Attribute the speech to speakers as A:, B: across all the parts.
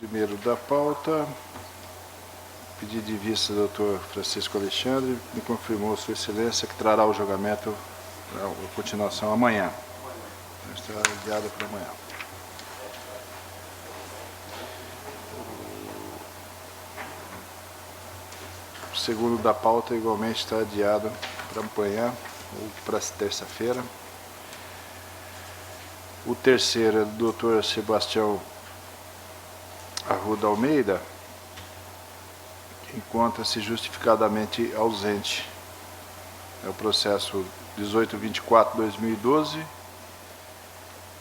A: Primeiro da pauta, pedido de vista do Dr. Francisco Alexandre, me confirmou Sua Excelência que trará o julgamento, a continuação amanhã. Está adiado para amanhã. O segundo da pauta igualmente está adiado para amanhã ou para terça-feira. O terceiro é do Dr. Sebastião Arruda Almeida, que encontra-se justificadamente ausente. É o processo 1824/2012.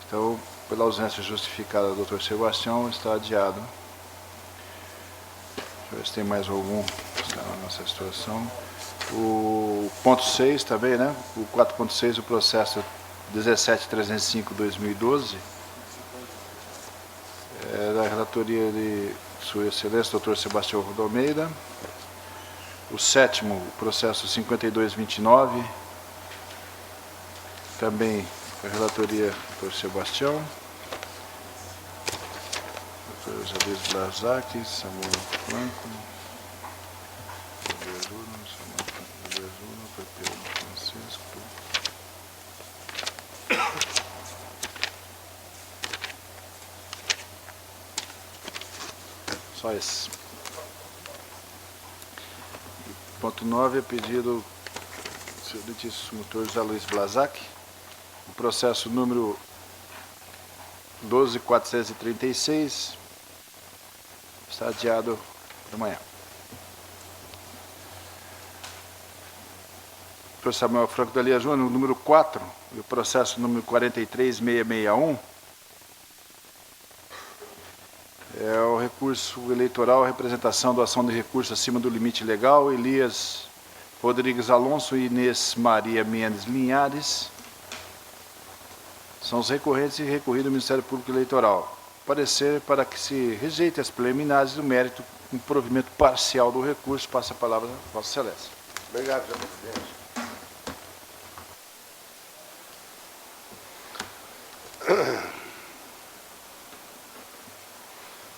A: Então, pela ausência justificada do Dr. Sebastião, está adiado. Deixa eu ver se tem mais algum que está na nossa situação. O ponto 6 também, né? O 4.6, o processo 17.305/2012. É da relatoria de Sua Excelência, Dr. Sebastião Arruda Almeida. O sétimo, o processo 5229, também a relatoria do Dr. Sebastião. Dr. José Luiz Blazak, Samuel Franco, Samuel Pedro Francisco. Só esse. Ponto 9 é pedido do excelentíssimo Dr. José Luiz Blazak, o processo número 12.436, está adiado para amanhã. Dr. Samuel Franco da Lia Júnior, número 4, e o processo número 43.661, é o recurso eleitoral, representação da ação de recurso acima do limite legal, Elias Rodrigues Alonso e Inês Maria Mendes Linhares. São os recorrentes e recorrido ao Ministério Público Eleitoral. Parecer para que se rejeite as preliminares do mérito com provimento parcial do recurso. Passa a palavra a Vossa Excelência.
B: Obrigado, senhor presidente.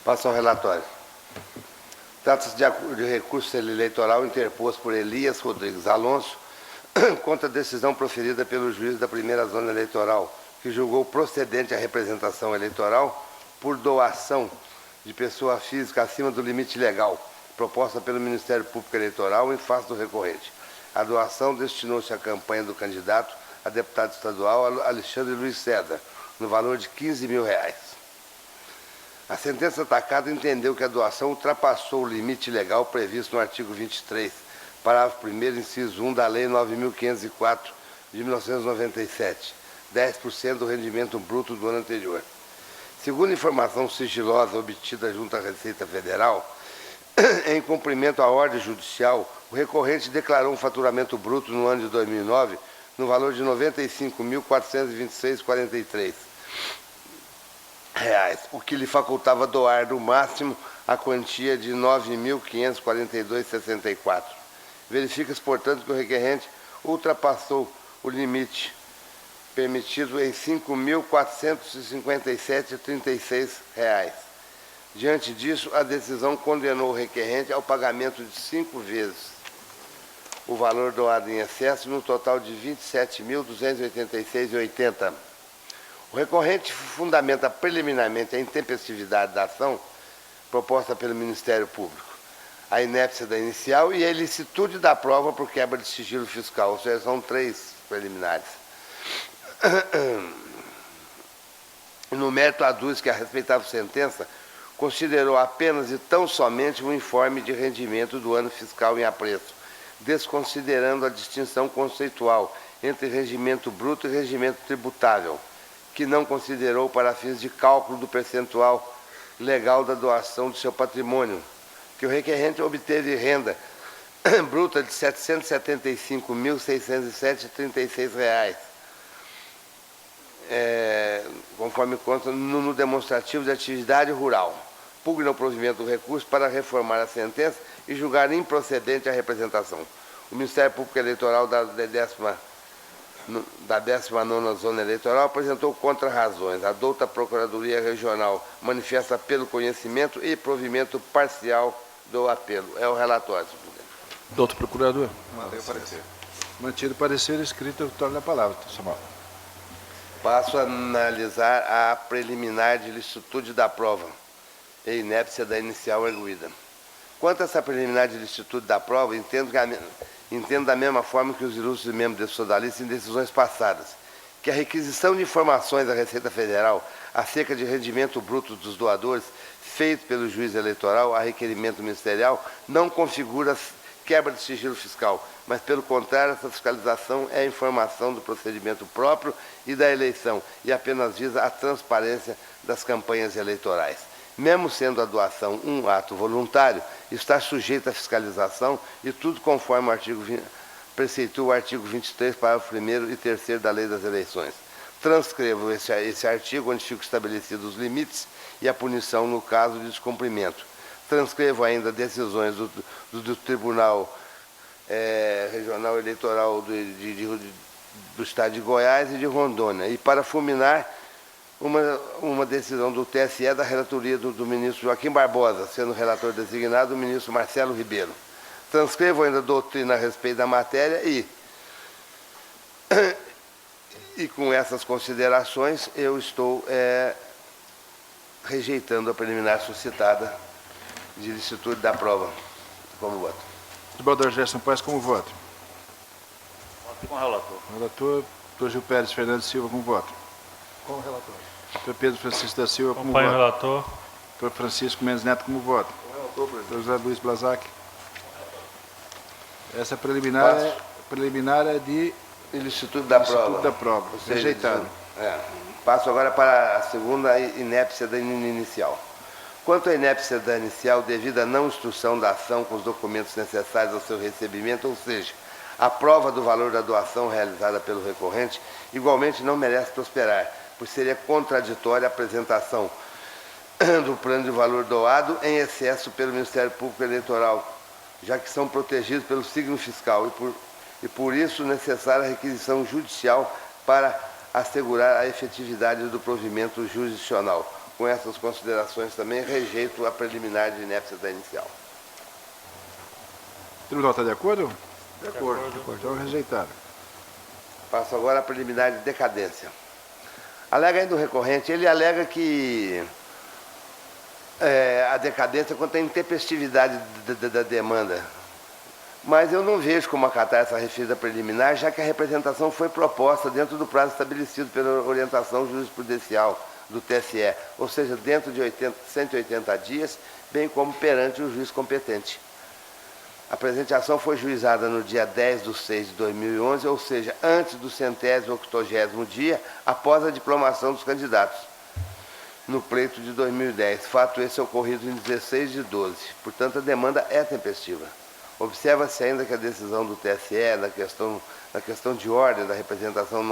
B: Passa ao relatório. Trata-se de recurso eleitoral interposto por Elias Rodrigues Alonso contra a decisão proferida pelo juiz da primeira zona eleitoral, que julgou procedente a representação eleitoral por doação de pessoa física acima do limite legal, proposta pelo Ministério Público Eleitoral em face do recorrente. A doação destinou-se à campanha do candidato a deputado estadual Alexandre Luiz Cedra, no valor de R$15 mil. A sentença atacada entendeu que a doação ultrapassou o limite legal previsto no artigo 23, parágrafo 1º, inciso 1 da Lei 9.504, de 1997, 10% do rendimento bruto do ano anterior. Segundo informação sigilosa obtida junto à Receita Federal, em cumprimento à ordem judicial, o recorrente declarou um faturamento bruto no ano de 2009 no valor de R$ 95.426,43, o que lhe facultava doar no máximo a quantia de R$ 9.542,64. Verifica-se, portanto, que o requerente ultrapassou o limite permitido em R$ 5.457,36. Diante disso, a decisão condenou o requerente ao pagamento de 5 vezes o valor doado em excesso, no total de R$ 27.286,80. O recorrente fundamenta preliminarmente a intempestividade da ação proposta pelo Ministério Público, a inépcia da inicial e a ilicitude da prova por quebra de sigilo fiscal, ou seja, são 3 preliminares. No mérito, aduz que a respeitável sentença considerou apenas e tão somente o informe de rendimento do ano fiscal em apreço, desconsiderando a distinção conceitual entre rendimento bruto e rendimento tributável, que não considerou para fins de cálculo do percentual legal da doação de seu patrimônio, que o requerente obteve renda bruta de R$ 775.607,36, conforme consta no demonstrativo de atividade rural. Pugna o provimento do recurso para reformar a sentença e julgar improcedente a representação. O Ministério Público Eleitoral da 10ª da 19ª Zona Eleitoral apresentou contra-razões. A douta Procuradoria Regional manifesta pelo conhecimento e provimento parcial do apelo. É o relatório, senhor presidente.
A: Doutor Procurador.
C: Mantém o parecer.
A: Mantido o parecer escrito, eu torno a palavra, Samuel.
B: Passo a analisar a preliminar de licitude da prova e inépcia da inicial arguída. Quanto a essa preliminar de licitude da prova, entendo da mesma forma que os ilustres membros desse sodalista em decisões passadas, que a requisição de informações da Receita Federal acerca de rendimento bruto dos doadores feito pelo juiz eleitoral a requerimento ministerial não configura quebra de sigilo fiscal, mas, pelo contrário, essa fiscalização é informação do procedimento próprio e da eleição e apenas visa a transparência das campanhas eleitorais. Mesmo sendo a doação um ato voluntário, está sujeita à fiscalização e tudo conforme preceitua o artigo 23, parágrafo 1º e 3º da Lei das Eleições. Transcrevo esse artigo onde ficam estabelecidos os limites e a punição no caso de descumprimento. Transcrevo ainda decisões do Tribunal Regional Eleitoral do Estado de Goiás e de Rondônia. E, para fulminar, uma decisão do TSE da relatoria do ministro Joaquim Barbosa, sendo relator designado o ministro Marcelo Ribeiro. Transcrevo ainda a doutrina a respeito da matéria e com essas considerações, eu estou rejeitando a preliminar suscitada de licitude da prova. Como voto?
A: Desembargador Gerson Paes, como voto?
C: Voto com o relator.
A: Relator, Dr. Gil Pérez Fernandes Silva, como voto?
D: Com o relator.
A: Dr. Pedro Francisco da Silva, como
E: Acompanho o
A: voto?
E: relator.
A: Dr. Francisco Mendes Neto, como voto? Dr. José Luiz Blazac. Essa preliminar é de
B: Ilicitude da
A: licitude da prova.
B: Ou seja,
A: Rejeitado.
B: Passo agora para a segunda inépcia da inicial. Quanto à inépcia da inicial, devido à não instrução da ação com os documentos necessários ao seu recebimento, ou seja, a prova do valor da doação realizada pelo recorrente, igualmente não merece prosperar, pois seria contraditória a apresentação do plano de valor doado em excesso pelo Ministério Público Eleitoral, já que são protegidos pelo signo fiscal e por isso necessária a requisição judicial para assegurar a efetividade do provimento jurisdicional. Com essas considerações também rejeito a preliminar de inépcia da inicial.
A: O tribunal está de acordo?
C: De acordo.
A: Então, rejeitado.
B: Passo agora a preliminar de decadência. Alega ainda o recorrente, ele alega que a decadência quanto à intempestividade da demanda. Mas eu não vejo como acatar essa referida preliminar, já que a representação foi proposta dentro do prazo estabelecido pela orientação jurisprudencial do TSE, ou seja, dentro de 180 dias, bem como perante o juiz competente. A presente ação foi juizada no dia 10/6/2011, ou seja, antes do 180º dia, após a diplomação dos candidatos, no pleito de 2010. Fato esse ocorrido em 16/12. Portanto, a demanda é tempestiva. Observa-se ainda que a decisão do TSE na questão de ordem da representação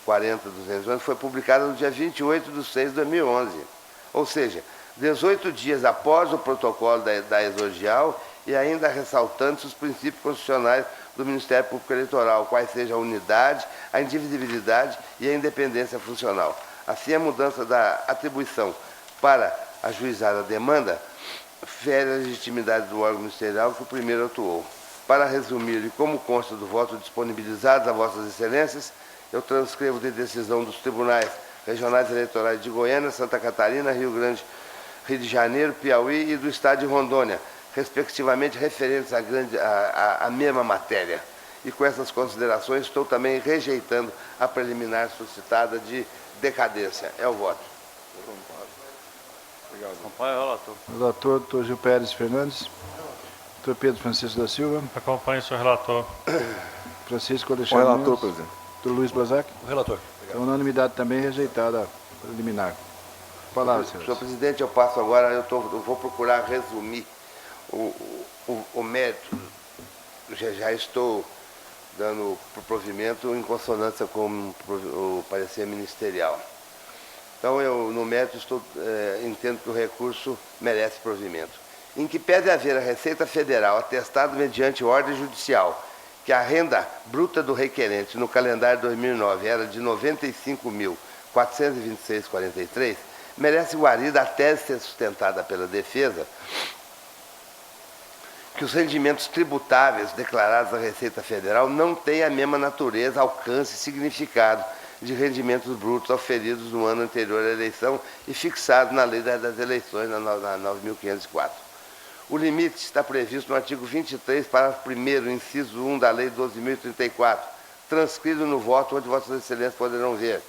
B: 981-40-211 foi publicada no dia 28/6/2011, ou seja, 18 dias após o protocolo da exordial e ainda ressaltando os princípios constitucionais do Ministério Público Eleitoral, quais sejam a unidade, a indivisibilidade e a independência funcional. Assim, a mudança da atribuição para ajuizar a demanda fere a legitimidade do órgão ministerial que o primeiro atuou. Para resumir, e como consta do voto disponibilizado a vossas excelências, eu transcrevo de decisão dos tribunais regionais eleitorais de Goiânia, Santa Catarina, Rio de Janeiro, Piauí e do estado de Rondônia, respectivamente referentes à mesma matéria. E com essas considerações estou também rejeitando a preliminar suscitada de decadência. É o voto.
C: Acompanho o relator.
A: Relator, Dr. Gil Pérez Fernandes. Dr. Pedro Francisco da Silva.
E: Acompanho o senhor relator.
A: Francisco
D: Com o
A: Alexandre
D: relator,
A: Mendes.
D: presidente.
A: Dr. Luiz Blazac.
D: O relator.
A: Então, unanimidade também rejeitada a preliminar. Palavra, senhor.
B: Senhor presidente, eu passo agora, eu vou procurar resumir o mérito. Já estou dando provimento em consonância com o parecer ministerial. Então, eu, no mérito, entendo que o recurso merece provimento. Em que pese haver a Receita Federal atestado mediante ordem judicial que a renda bruta do requerente no calendário 2009 era de R$ 95.426,43, merece guarida a tese ser sustentada pela defesa que os rendimentos tributáveis declarados à Receita Federal não têm a mesma natureza, alcance e significado de rendimentos brutos oferidos no ano anterior à eleição e fixados na Lei das Eleições, na 9.504. O limite está previsto no artigo 23, parágrafo 1º, inciso 1 da Lei 12.034, transcrito no voto, onde Vossas Excelências poderão ver,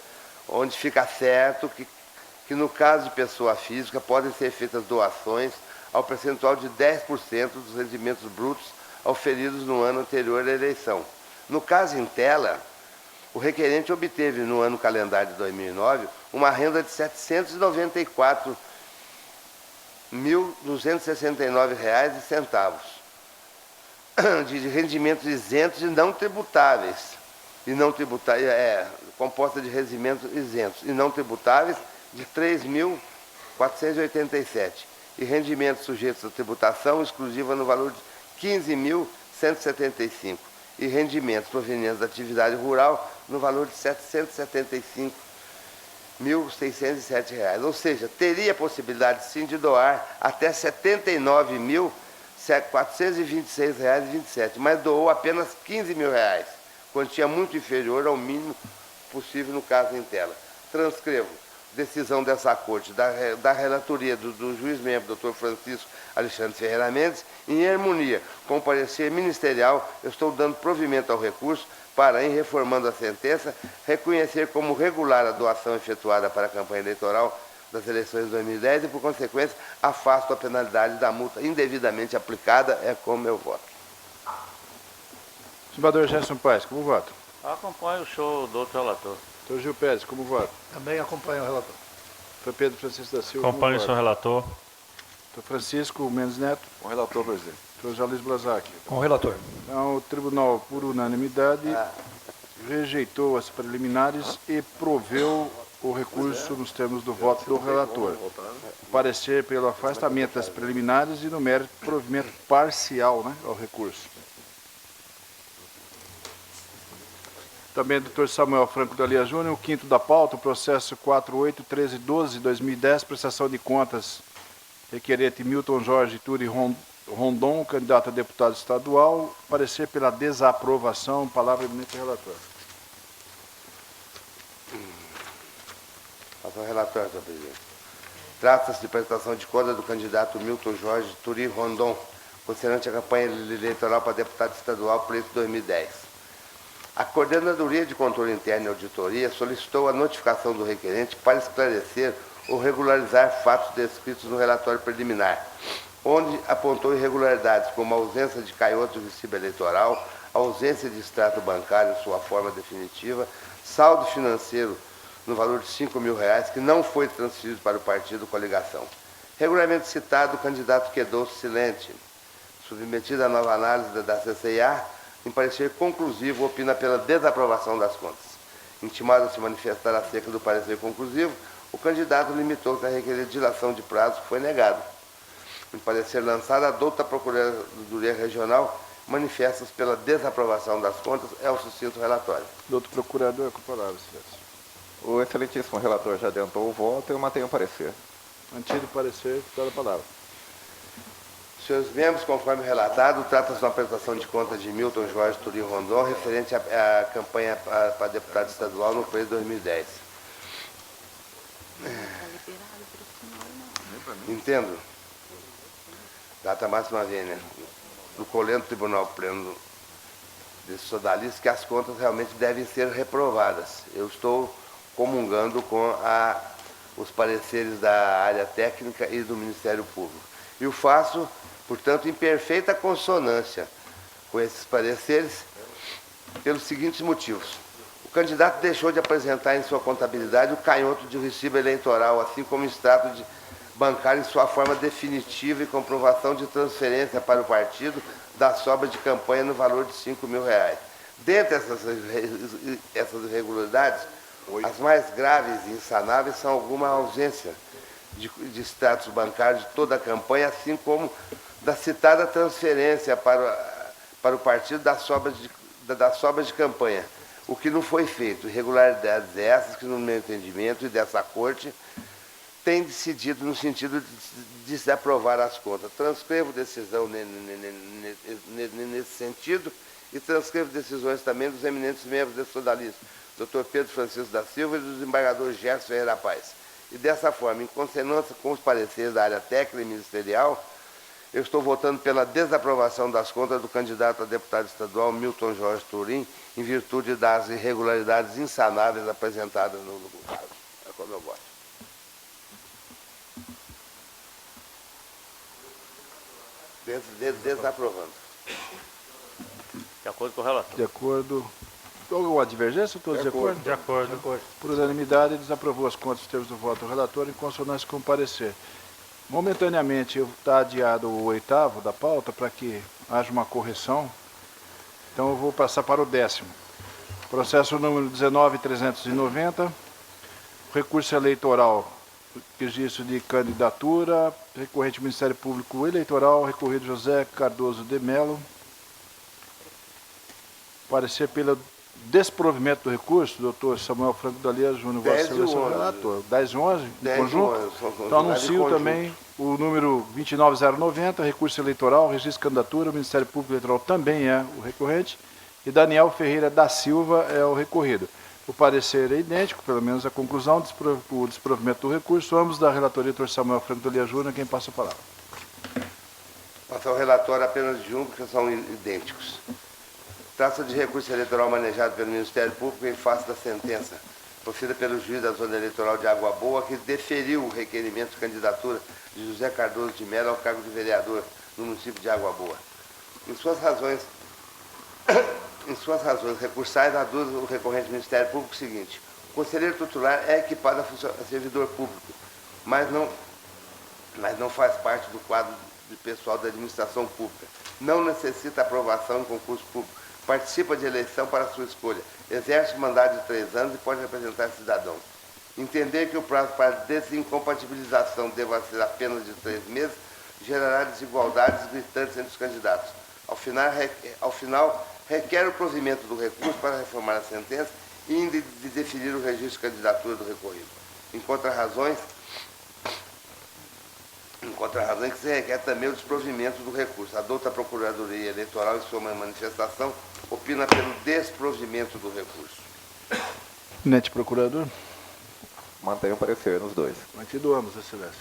B: onde fica certo que no caso de pessoa física podem ser feitas doações ao percentual de 10% dos rendimentos brutos auferidos no ano anterior à eleição. No caso em tela, o requerente obteve no ano calendário de 2009 uma renda de R$ 794.269,00 de rendimentos isentos e não tributáveis, composta de rendimentos isentos e não tributáveis de 3.487 e rendimentos sujeitos à tributação exclusiva no valor de 15.175 e rendimentos provenientes da atividade rural no valor de R$ 775.607. Ou seja, teria a possibilidade sim de doar até R$ 79.426,27, mas doou apenas R$ 15.000, quantia muito inferior ao mínimo possível no caso em tela. Transcrevo. Decisão dessa Corte, da relatoria do juiz-membro, Dr. Francisco Alexandre Ferreira Mendes, em harmonia com o parecer ministerial, eu estou dando provimento ao recurso para, em reformando a sentença, reconhecer como regular a doação efetuada para a campanha eleitoral das eleições de 2010 e, por consequência, afasto a penalidade da multa indevidamente aplicada. É como meu voto.
A: Senador Gerson Paes, como vota?
C: Acompanho o show do outro relator.
A: Doutor Gil Pérez, como vota?
D: Também acompanho o relator.
A: Doutor Pedro Francisco da Silva,
E: Acompanho o
A: como
E: senhor
A: vota?
E: relator.
A: Doutor Francisco Mendes Neto.
F: Com o relator, presidente.
A: Doutor José Luiz Blazak.
D: Com o relator.
A: Então, o tribunal, por unanimidade, rejeitou as preliminares e proveu o recurso nos termos do voto do relator. Parecer pelo afastamento das preliminares e, no mérito, provimento parcial, né, ao recurso. Também Dr. Samuel Franco Dalia Júnior, o quinto da pauta, o processo 48.1312/2010, prestação de contas, requerente Milton Jorge Turi Rondon, candidato a deputado estadual, parecer pela desaprovação. Palavra eminente relator.
B: Passo ao relator, senhor presidente. Trata-se de prestação de contas do candidato Milton Jorge Turi Rondon, concernente à campanha eleitoral para deputado estadual pleito 2010. A Coordenadoria de Controle Interno e Auditoria solicitou a notificação do requerente para esclarecer ou regularizar fatos descritos no relatório preliminar, onde apontou irregularidades como a ausência de caioto de recibo eleitoral, a ausência de extrato bancário em sua forma definitiva, saldo financeiro no valor de R$ 5.000 que não foi transferido para o partido coligação. Regulamento citado, o candidato quedou-se silente. Submetido à nova análise da CCIA, em parecer conclusivo, opina pela desaprovação das contas. Intimado a se manifestar acerca do parecer conclusivo, o candidato limitou-se a requerer dilação de prazo, que foi negado. Em parecer lançado, a douta Procuradoria Regional manifesta-se pela desaprovação das contas. É o sucinto relatório.
A: Doutor Procurador, com a palavra, senhores.
F: O excelentíssimo relator já adiantou o voto e eu mantenho o parecer.
A: Mantido o parecer, toda a palavra.
B: Senhores membros, conforme relatado, trata-se de uma apresentação de contas de Milton Jorge Turi Rondon referente à campanha para deputado estadual no pleito 2010. Entendo. Data máxima vênia. No colento Tribunal Pleno desse sodalista que as contas realmente devem ser reprovadas. Eu estou comungando com os pareceres da área técnica e do Ministério Público. E o faço, portanto, em perfeita consonância com esses pareceres, pelos seguintes motivos. O candidato deixou de apresentar em sua contabilidade o canhoto de recibo eleitoral, assim como o extrato bancário em sua forma definitiva e comprovação de transferência para o partido da sobra de campanha no valor de R$ 5.000. Dentre essas irregularidades, as mais graves e insanáveis são alguma ausência de extratos bancários de toda a campanha, assim como da citada transferência para o partido das sobras das sobras de campanha. O que não foi feito, irregularidades essas que, no meu entendimento e dessa corte, tem decidido no sentido de desaprovar as contas. Transcrevo decisão nesse sentido e transcrevo decisões também dos eminentes membros desse sodalista, Dr. Pedro Francisco da Silva e do desembargador Gerson Ferreira Paz. E dessa forma, em consonância com os pareceres da área técnica e ministerial, eu estou votando pela desaprovação das contas do candidato a deputado estadual Milton Jorge Turim, em virtude das irregularidades insanáveis apresentadas no caso. É como eu voto. Desaprovando.
C: De acordo com o relator.
A: De acordo. Alguma divergência? Todos de acordo?
C: De acordo.
A: Por unanimidade, desaprovou as contas dos termos do voto do relator em consonância com o parecer. Momentaneamente, está adiado o 8º da pauta para que haja uma correção. Então, eu vou passar para o 10º. Processo número 19.390, recurso eleitoral, registro de candidatura, recorrente Ministério Público Eleitoral, recorrido José Cardoso de Melo. Parecer pelo desprovimento do recurso, doutor Samuel Franco Dalia Júnior, Vossa Excelência relator. 10 e 11, em conjunto? Então anuncio também o número 29090, recurso eleitoral, registro de candidatura, o Ministério Público Eleitoral também é o recorrente, e Daniel Ferreira da Silva é o recorrido. O parecer é idêntico, pelo menos a conclusão, o desprovimento do recurso, ambos da relatoria, doutor Samuel Franco Dalia Júnior, quem passa a palavra.
B: Passar o relatório apenas de um, porque são idênticos. Trata de recurso eleitoral manejado pelo Ministério Público em face da sentença profferida pelo juiz da Zona Eleitoral de Água Boa, que deferiu o requerimento de candidatura de José Cardoso de Melo ao cargo de vereador no município de Água Boa. Em suas razões recursais, aduz o recorrente Ministério Público o seguinte: o conselheiro tutelar é equipado a servidor público, mas não faz parte do quadro de pessoal da administração pública. Não necessita aprovação em concurso público. Participa de eleição para sua escolha, exerce mandato de 3 anos e pode representar cidadãos. Entender que o prazo para desincompatibilização deva ser apenas de 3 meses gerará desigualdades gritantes entre os candidatos. Ao final, requer o provimento do recurso para reformar a sentença e de definir o registro de candidatura do recorrido. Em contra-razões, que se requer também o desprovimento do recurso. A Procuradoria Eleitoral, em sua manifestação, opina pelo desprovimento do recurso.
A: Eminente procurador.
F: Mantenho o parecer nos dois.
A: Mantido ambos, Excelência.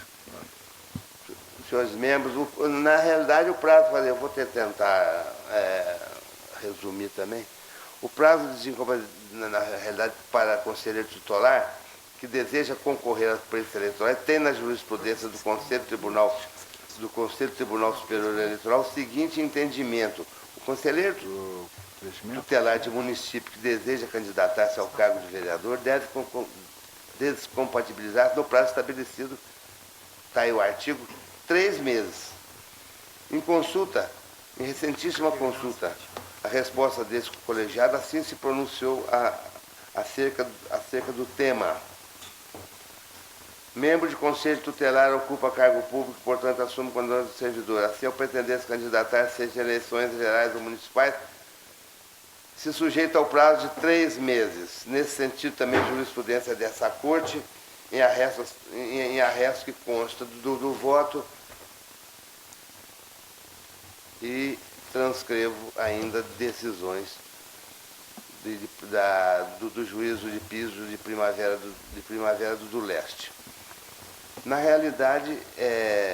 B: Senhores membros, na realidade o prazo, eu vou tentar resumir também, o prazo de desincompatibilidade, na realidade, para conselheiro titular, que deseja concorrer às preços eleitorais, tem na jurisprudência do Conselho Tribunal Superior Eleitoral o seguinte entendimento: o conselheiro tutelar de município que deseja candidatar-se ao cargo de vereador deve descompatibilizar-se no prazo estabelecido, está aí o artigo, 3 meses. Em recentíssima consulta, a resposta desse colegiado assim se pronunciou acerca do tema. Membro de conselho tutelar ocupa cargo público, portanto assume condições de servidor. Assim, ao pretender se candidatar, seja em eleições gerais ou municipais, se sujeita ao prazo de 3 meses. Nesse sentido, também a jurisprudência dessa corte, em arresto que consta do voto, e transcrevo ainda decisões do juízo de piso de Primavera do Leste. Na realidade,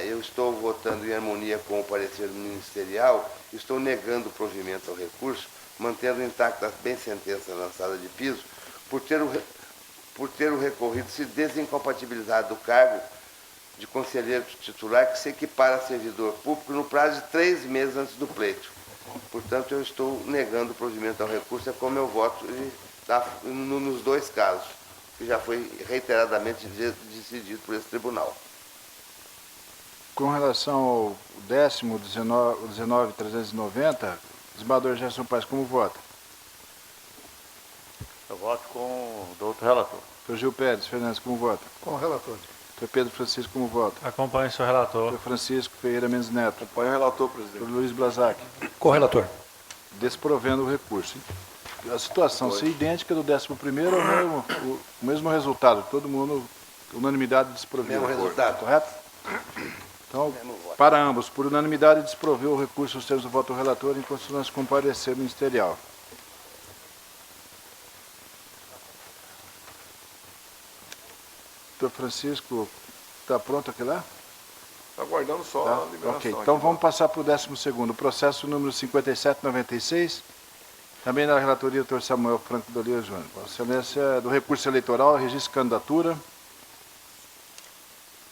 B: eu estou votando em harmonia com o parecer ministerial, estou negando o provimento ao recurso, mantendo intacta a bem sentença lançada de piso, por ter o recorrido se desincompatibilizado do cargo de conselheiro titular, que se equipara a servidor público no prazo de 3 meses antes do pleito. Portanto, eu estou negando o provimento ao recurso, é como eu voto nos 2 casos, que já foi reiteradamente decidido por esse tribunal.
A: Com relação ao 10º, 19.390, desembargador Gerson Paes, como vota?
C: Eu voto com o doutor relator.
A: Dr. Gil Pérez Fernandes, como vota?
D: Com o relator.
A: Dr. Pedro Francisco, como vota?
E: Acompanhe o senhor relator.
A: Dr. Francisco Ferreira Mendes Neto.
F: Acompanho o relator, presidente.
A: Dr. Luiz Blazac.
D: Com o relator.
A: Desprovendo o recurso. a situação ser idêntica do 11º, é o mesmo resultado. Todo mundo, unanimidade desproveu.
B: Mesmo resultado.
A: Correto? Então,
B: Mesmo voto.
A: para ambos, por unanimidade, desproveu o recurso aos termos do voto do relator em consonância com o parecer ministerial. Doutor Francisco, está pronto aqui lá?
D: Está aguardando só
A: Tá?
D: a liberação.
A: Ok, então
D: aqui,
A: vamos passar para o 12º. Processo número 5796, também da relatoria do Dr. Samuel Franco do Oliveira Júnior. Vossa Excelência, do recurso eleitoral, registro de candidatura.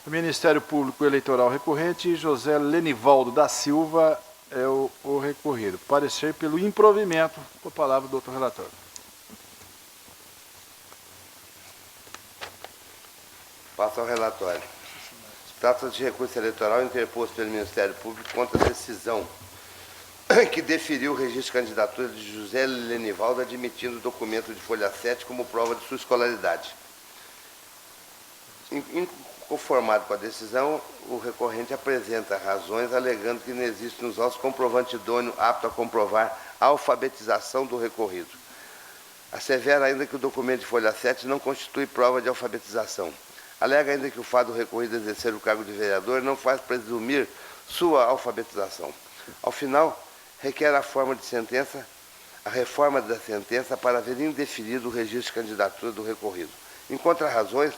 A: O Ministério Público Eleitoral recorrente, José Lenivaldo da Silva é o recorrido. Parecer pelo improvimento, com a palavra do doutor relator.
B: Passa ao relatório. Trata-se de recurso eleitoral interposto pelo Ministério Público contra a decisão que deferiu o registro de candidatura de José Lenivaldo, admitindo o documento de folha 7 como prova de sua escolaridade. Inconformado com a decisão, o recorrente apresenta razões alegando que não existe nos autos comprovante idôneo apto a comprovar a alfabetização do recorrido. Assevera ainda que o documento de folha 7 não constitui prova de alfabetização. Alega ainda que o fato do recorrido exercer o cargo de vereador não faz presumir sua alfabetização. Ao final, requer a reforma da sentença para ver indeferido o registro de candidatura do recorrido. Em contra-razões,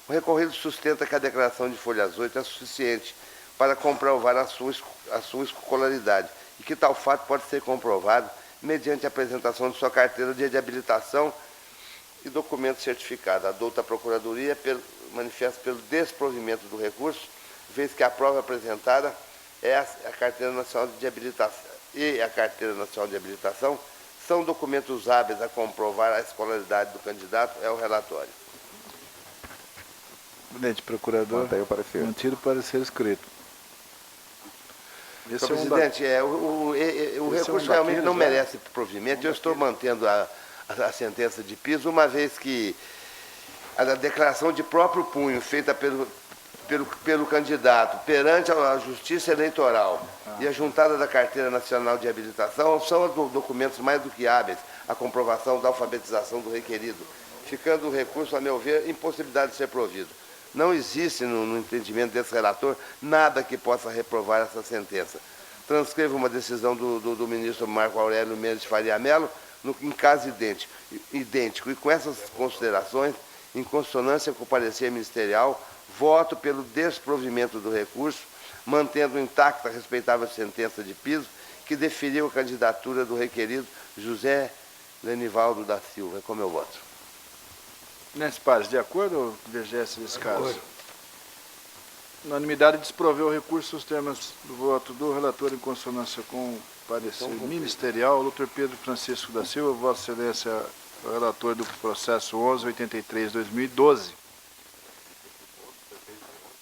B: o recorrido sustenta que a declaração de folhas 8 é suficiente para comprovar a sua escolaridade e que tal fato pode ser comprovado mediante a apresentação de sua carteira de habilitação e documento certificado. Adulta a Procuradoria manifesta pelo desprovimento do recurso, vez que a prova apresentada é a Carteira Nacional de Habilitação e a Carteira Nacional de Habilitação são documentos hábeis a comprovar a escolaridade do candidato, é o relatório.
A: Presidente, procurador,
F: Mantém o parecer.
A: mantido o parecer escrito. Esse
B: Senhor
A: é um
B: presidente, o
A: esse é um
B: recurso realmente
A: daqueles,
B: não
A: né?
B: merece provimento. Eu estou mantendo a sentença de piso, uma vez que a declaração de próprio punho feita pelo candidato perante a Justiça Eleitoral e a juntada da Carteira Nacional de Habilitação são documentos mais do que hábeis à comprovação da alfabetização do requerido, ficando o recurso, a meu ver, impossibilidade de ser provido. Não existe, no entendimento desse relator, nada que possa reprovar essa sentença. Transcrevo uma decisão do ministro Marco Aurélio Mendes de Faria Mello, em caso idêntico. E com essas considerações, em consonância com o parecer ministerial, voto pelo desprovimento do recurso, mantendo intacta a respeitável sentença de piso, que deferiu a candidatura do requerido José Lenivaldo da Silva. É como eu voto.
A: Nesse pares, de acordo ou divergência desse caso? Unanimidade desproveu o recurso os termos do voto do relator em consonância com o parecer ministerial. Dr. Pedro Francisco da Silva, Vossa Excelência, o relator do processo 1183/2012.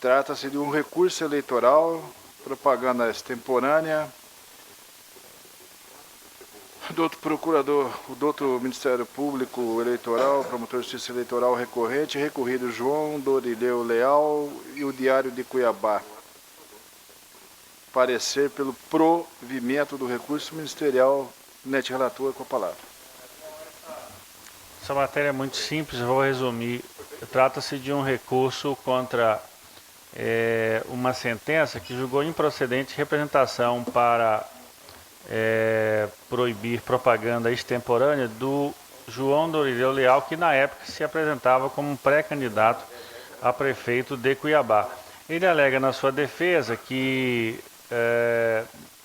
A: Trata-se de um recurso eleitoral, propaganda extemporânea, do outro procurador, o doutor Ministério Público Eleitoral, promotor de Justiça Eleitoral recorrente, recorrido João Dorileu Leal e o Diário de Cuiabá. Parecer pelo provimento do recurso ministerial, relator, com a palavra.
C: Essa matéria é muito simples, eu vou resumir. Trata-se de um recurso contra uma sentença que julgou improcedente representação para proibir propaganda extemporânea do João Dorileu Leal, que na época se apresentava como pré-candidato a prefeito de Cuiabá. Ele alega na sua defesa que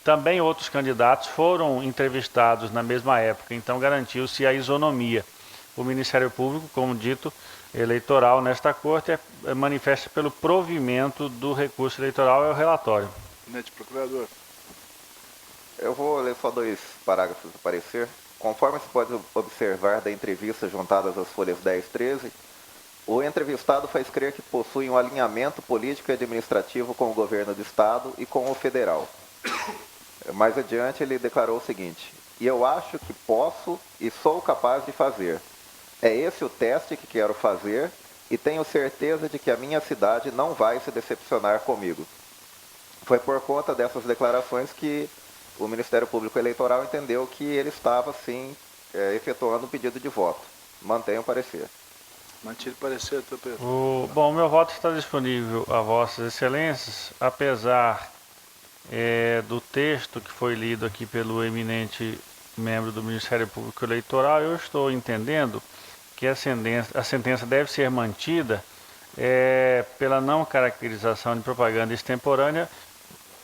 C: também outros candidatos foram entrevistados na mesma época, então garantiu-se a isonomia. O Ministério Público, como dito, eleitoral nesta corte, manifesta pelo provimento do recurso eleitoral e o relatório.
A: Procurador.
F: Eu vou ler só 2 parágrafos do parecer. Conforme se pode observar da entrevista juntadas às folhas 10 e 13, o entrevistado faz crer que possui um alinhamento político e administrativo com o governo do Estado e com o federal. Mais adiante, ele declarou o seguinte: e eu acho que posso e sou capaz de fazer. É esse o teste que quero fazer e tenho certeza de que a minha cidade não vai se decepcionar comigo. Foi por conta dessas declarações que o Ministério Público Eleitoral entendeu que ele estava, sim, efetuando o pedido de voto. Mantenho o parecer.
A: Mantido parecer, doutor Pedro.
C: Bom, o meu voto está disponível a Vossas Excelências, apesar do texto que foi lido aqui pelo eminente membro do Ministério Público Eleitoral, eu estou entendendo que a sentença deve ser mantida pela não caracterização de propaganda extemporânea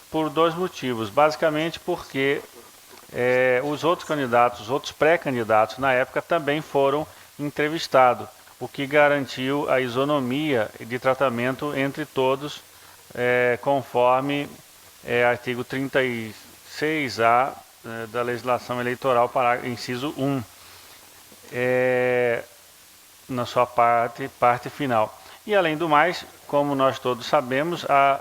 C: por dois motivos. Basicamente porque os outros candidatos, os outros pré-candidatos na época também foram entrevistados, o que garantiu a isonomia de tratamento entre todos, conforme artigo 36A da legislação eleitoral, inciso 1, na sua parte final. E além do mais, como nós todos sabemos, a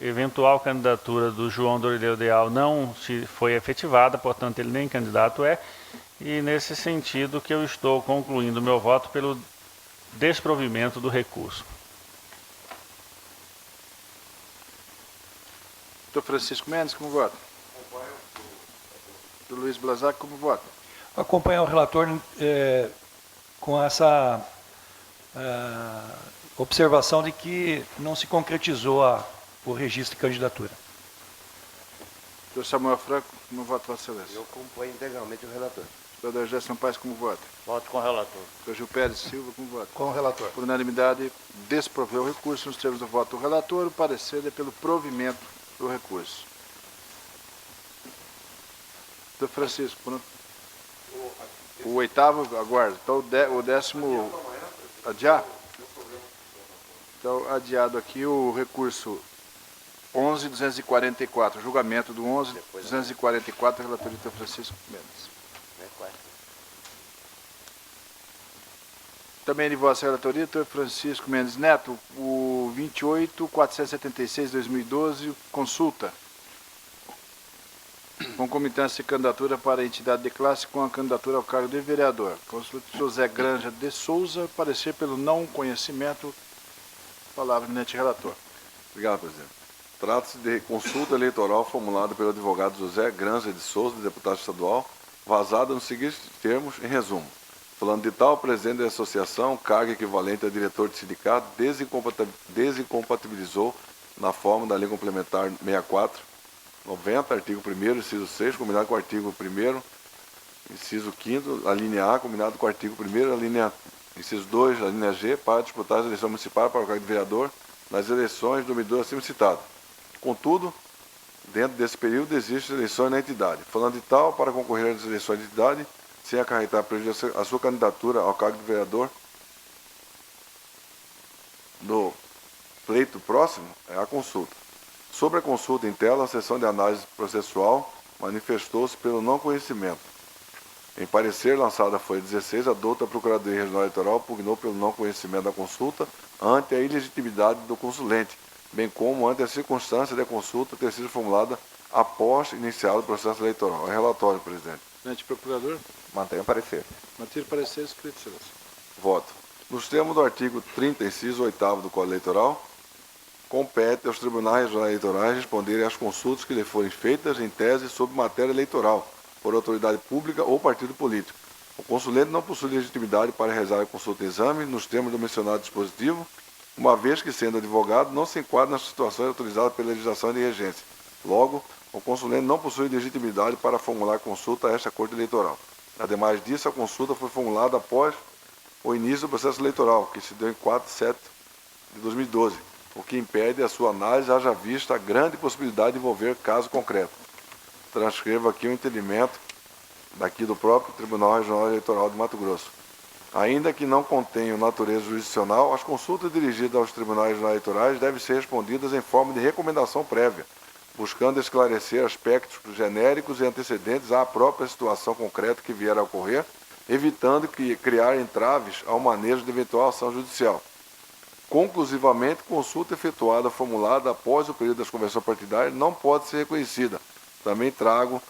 C: eventual candidatura do João Dorileu Leal não se foi efetivada, portanto ele nem candidato é, e nesse sentido que eu estou concluindo meu voto pelo desprovimento do recurso.
A: Doutor Francisco Mendes, como vota? Do Luiz Blazac, como vota?
E: Acompanhar o relator com essa observação de que não se concretizou o registro de candidatura.
A: Doutor Samuel Franco, como vota Vossa Excelência?
B: Eu acompanho integralmente o relator.
A: Doutor Gerson Paes, como vota?
G: Voto com o relator.
A: Doutor Gil Pérez Silva, como vota?
B: Com o relator.
A: Por unanimidade, desproveu o recurso nos termos do voto do relator. O parecer é pelo provimento do recurso. Doutor Francisco, o oitavo aguarda. Então o décimo adiar? Então adiado aqui o recurso 11.244, julgamento do 11.244, relator doutor Francisco Mendes. Também de vossa relatoria, doutor Francisco Mendes Neto, o 28.476/2012, consulta. Concomitância de candidatura para a entidade de classe com a candidatura ao cargo de vereador. Consulta José Granja de Souza, parecer pelo não conhecimento. Palavra, eminente relator.
D: Obrigado, presidente. Trata-se de consulta eleitoral formulada pelo advogado José Granja de Souza, deputado estadual, vazada nos seguintes termos, em resumo. Falando de tal, o presidente da associação, cargo equivalente a diretor de sindicato, desincompatibilizou na forma da Lei Complementar 64/90, artigo 1º, inciso 6, combinado com o artigo 1º, inciso 5º, a linha A, combinado com o artigo 1º, a linha inciso 2, a linha G, para disputar as eleições municipais para o cargo de vereador nas eleições do 2012 acima citado. Contudo, dentro desse período existem eleições na entidade. Falando de tal, para concorrer às eleições de entidade, sem acarretar prejuízo a sua candidatura ao cargo de vereador no pleito próximo, é a consulta. Sobre a consulta em tela, a seção de análise processual manifestou-se pelo não conhecimento. Em parecer lançado a folha 16, a douta Procuradoria Regional Eleitoral pugnou pelo não conhecimento da consulta ante a ilegitimidade do consulente, bem como ante a circunstância da consulta ter sido formulada após iniciado o processo eleitoral. É relatório, presidente.
A: Eminente procurador,
F: Mantenho o parecer.
A: manter parecer escrito, excelência.
D: Voto. Nos termos do artigo 30, inciso 8º do Código Eleitoral, compete aos tribunais regionais eleitorais responderem às consultas que lhe forem feitas em tese sobre matéria eleitoral, por autoridade pública ou partido político. O consulente não possui legitimidade para realizar a consulta e exame nos termos do mencionado dispositivo, uma vez que, sendo advogado, não se enquadra nas situações autorizadas pela legislação de regência. Logo, o consulente não possui legitimidade para formular consulta a esta Corte Eleitoral. Ademais disso, a consulta foi formulada após o início do processo eleitoral, que se deu em 4/7/2012, o que impede a sua análise, haja vista a grande possibilidade de envolver caso concreto. Transcrevo aqui o entendimento daqui do próprio Tribunal Regional Eleitoral de Mato Grosso. Ainda que não contenham natureza jurisdicional, as consultas dirigidas aos tribunais regionais eleitorais devem ser respondidas em forma de recomendação prévia, buscando esclarecer aspectos genéricos e antecedentes à própria situação concreta que vier a ocorrer, evitando criar entraves ao manejo de eventual ação judicial. Conclusivamente, consulta efetuada formulada após o período das convenções partidárias não pode ser reconhecida. Também trago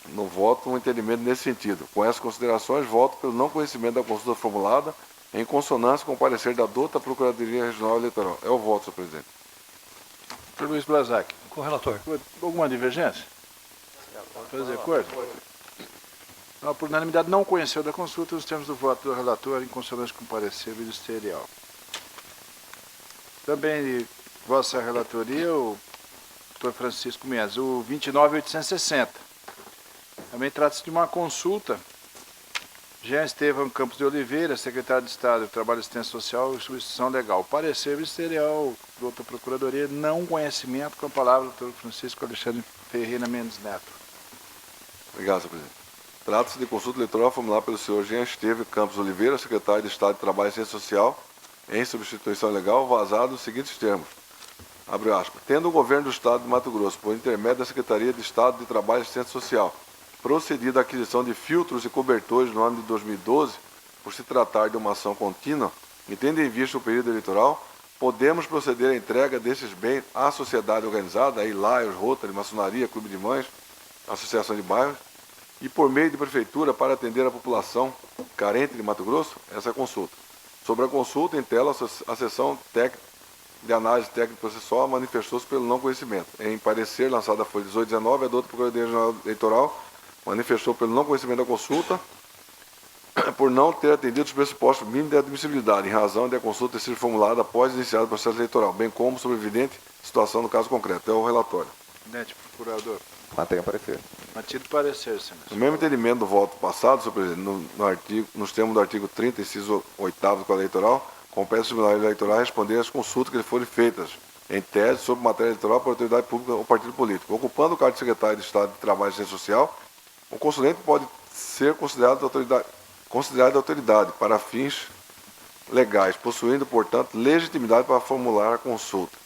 D: no voto um entendimento nesse sentido. Com essas considerações, voto pelo não conhecimento da consulta formulada, em consonância com o parecer da douta Procuradoria Regional Eleitoral. É o voto, senhor presidente.
A: Doutor Luiz Blazac,
E: Com o relator.
A: alguma divergência? Fazer acordo? Por unanimidade, não conheceu da consulta nos termos do voto do relator em consonância com o parecer ministerial. Também de vossa relatoria, o Dr. Francisco Mendes, o 29.860. Também trata-se de uma consulta. Jean Estevam Campos de Oliveira, secretário de Estado do Trabalho e Assistência Social e Substituição Legal. Parecer ministerial, doutor Procuradoria, não conhecimento, com a palavra do Dr. Francisco Alexandre Ferreira Mendes Neto.
D: Obrigado, senhor presidente. Trata-se de consulta eleitoral formulada pelo senhor Jean Estevam Campos Oliveira, secretário de Estado de Trabalho e Assistência Social, em substituição legal, vazado nos seguintes termos. Abre aspas. Tendo o governo do Estado de Mato Grosso, por intermédio da Secretaria de Estado de Trabalho e Assistência Social, procedido à aquisição de filtros e cobertores no ano de 2012, por se tratar de uma ação contínua, e tendo em vista o período eleitoral, podemos proceder à entrega desses bens à sociedade organizada, aí Lions, Rotary, Maçonaria, Clube de Mães, Associação de Bairros, e por meio de prefeitura para atender a população carente de Mato Grosso, essa consulta. Sobre a consulta, em tela, a sessão técnica de análise técnica processual manifestou-se pelo não conhecimento. Em parecer lançado à folha 1819, a doutora Procuradoria Regional Eleitoral manifestou pelo não conhecimento da consulta por não ter atendido os pressupostos mínimos de admissibilidade, em razão de a consulta ter sido formulada após iniciado o processo eleitoral, bem como sobre a evidente situação do caso concreto. É o relatório.
A: Presidente, procurador.
F: Mantenha o parecer.
A: Mantido parecer, senhor.
D: No mesmo entendimento do voto passado, senhor presidente, nos termos do artigo 30, inciso 8º do Código Eleitoral, compete ao Tribunal Eleitoral responder às consultas que lhe forem feitas, em tese, sobre matéria eleitoral por autoridade pública ou partido político. Ocupando o cargo de secretário de Estado de Trabalho e Assistência Social, o consulente pode ser considerado autoridade para fins legais, possuindo, portanto, legitimidade para formular a consulta.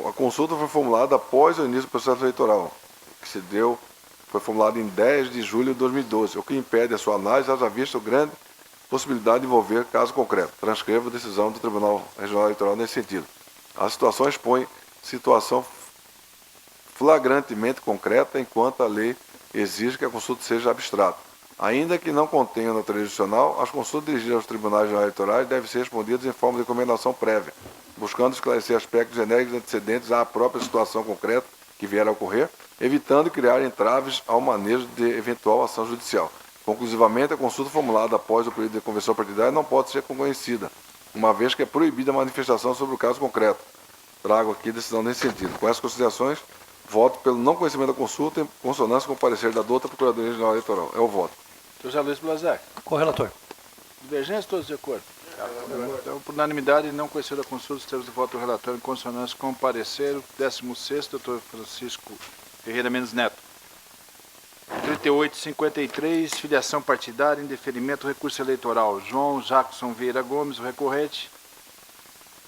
D: A consulta foi formulada após o início do processo eleitoral, que foi formulado em 10 de julho de 2012, o que impede a sua análise, haja vista a grande possibilidade de envolver caso concreto. Transcreva a decisão do Tribunal Regional Eleitoral nesse sentido. A situação expõe situação flagrantemente concreta, enquanto a lei exige que a consulta seja abstrata. Ainda que não contenha natureza jurisdicional, as consultas dirigidas aos tribunais regionais eleitorais devem ser respondidas em forma de recomendação prévia, buscando esclarecer aspectos genéricos antecedentes à própria situação concreta que vier a ocorrer, evitando criar entraves ao manejo de eventual ação judicial. Conclusivamente, a consulta formulada após o período de convenção partidária não pode ser conhecida, uma vez que é proibida a manifestação sobre o caso concreto. Trago aqui decisão nesse sentido. Com essas considerações, voto pelo não conhecimento da consulta em consonância com o parecer da doutora Procuradoria Regional Eleitoral. É o voto.
A: José Luiz Blazak.
E: Correlator.
A: Divergência, todos de acordo? Então, por unanimidade, não conhecido da consulta, temos o voto do relatório em consonância com o parecer. O 16º, doutor Francisco Ferreira Mendes Neto. 3853, filiação partidária, indeferimento, recurso eleitoral. João Jackson Vieira Gomes, o recorrente.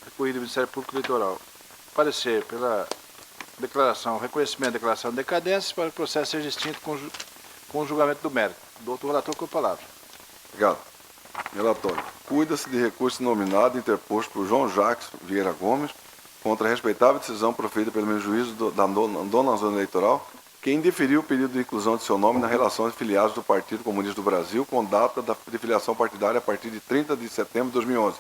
A: Recorrido do Ministério Público Eleitoral. Parecer pela declaração, reconhecimento da declaração de decadência para o processo ser extinto com o julgamento do mérito. Doutor relator, com a palavra.
D: Obrigado. Relatório. Cuida-se de recurso nominado interposto por João Jacques Vieira Gomes contra a respeitável decisão proferida pelo meu juízo da nona zona eleitoral, que indeferiu o período de inclusão de seu nome na relação de filiados do Partido Comunista do Brasil com data de filiação partidária a partir de 30 de setembro de 2011.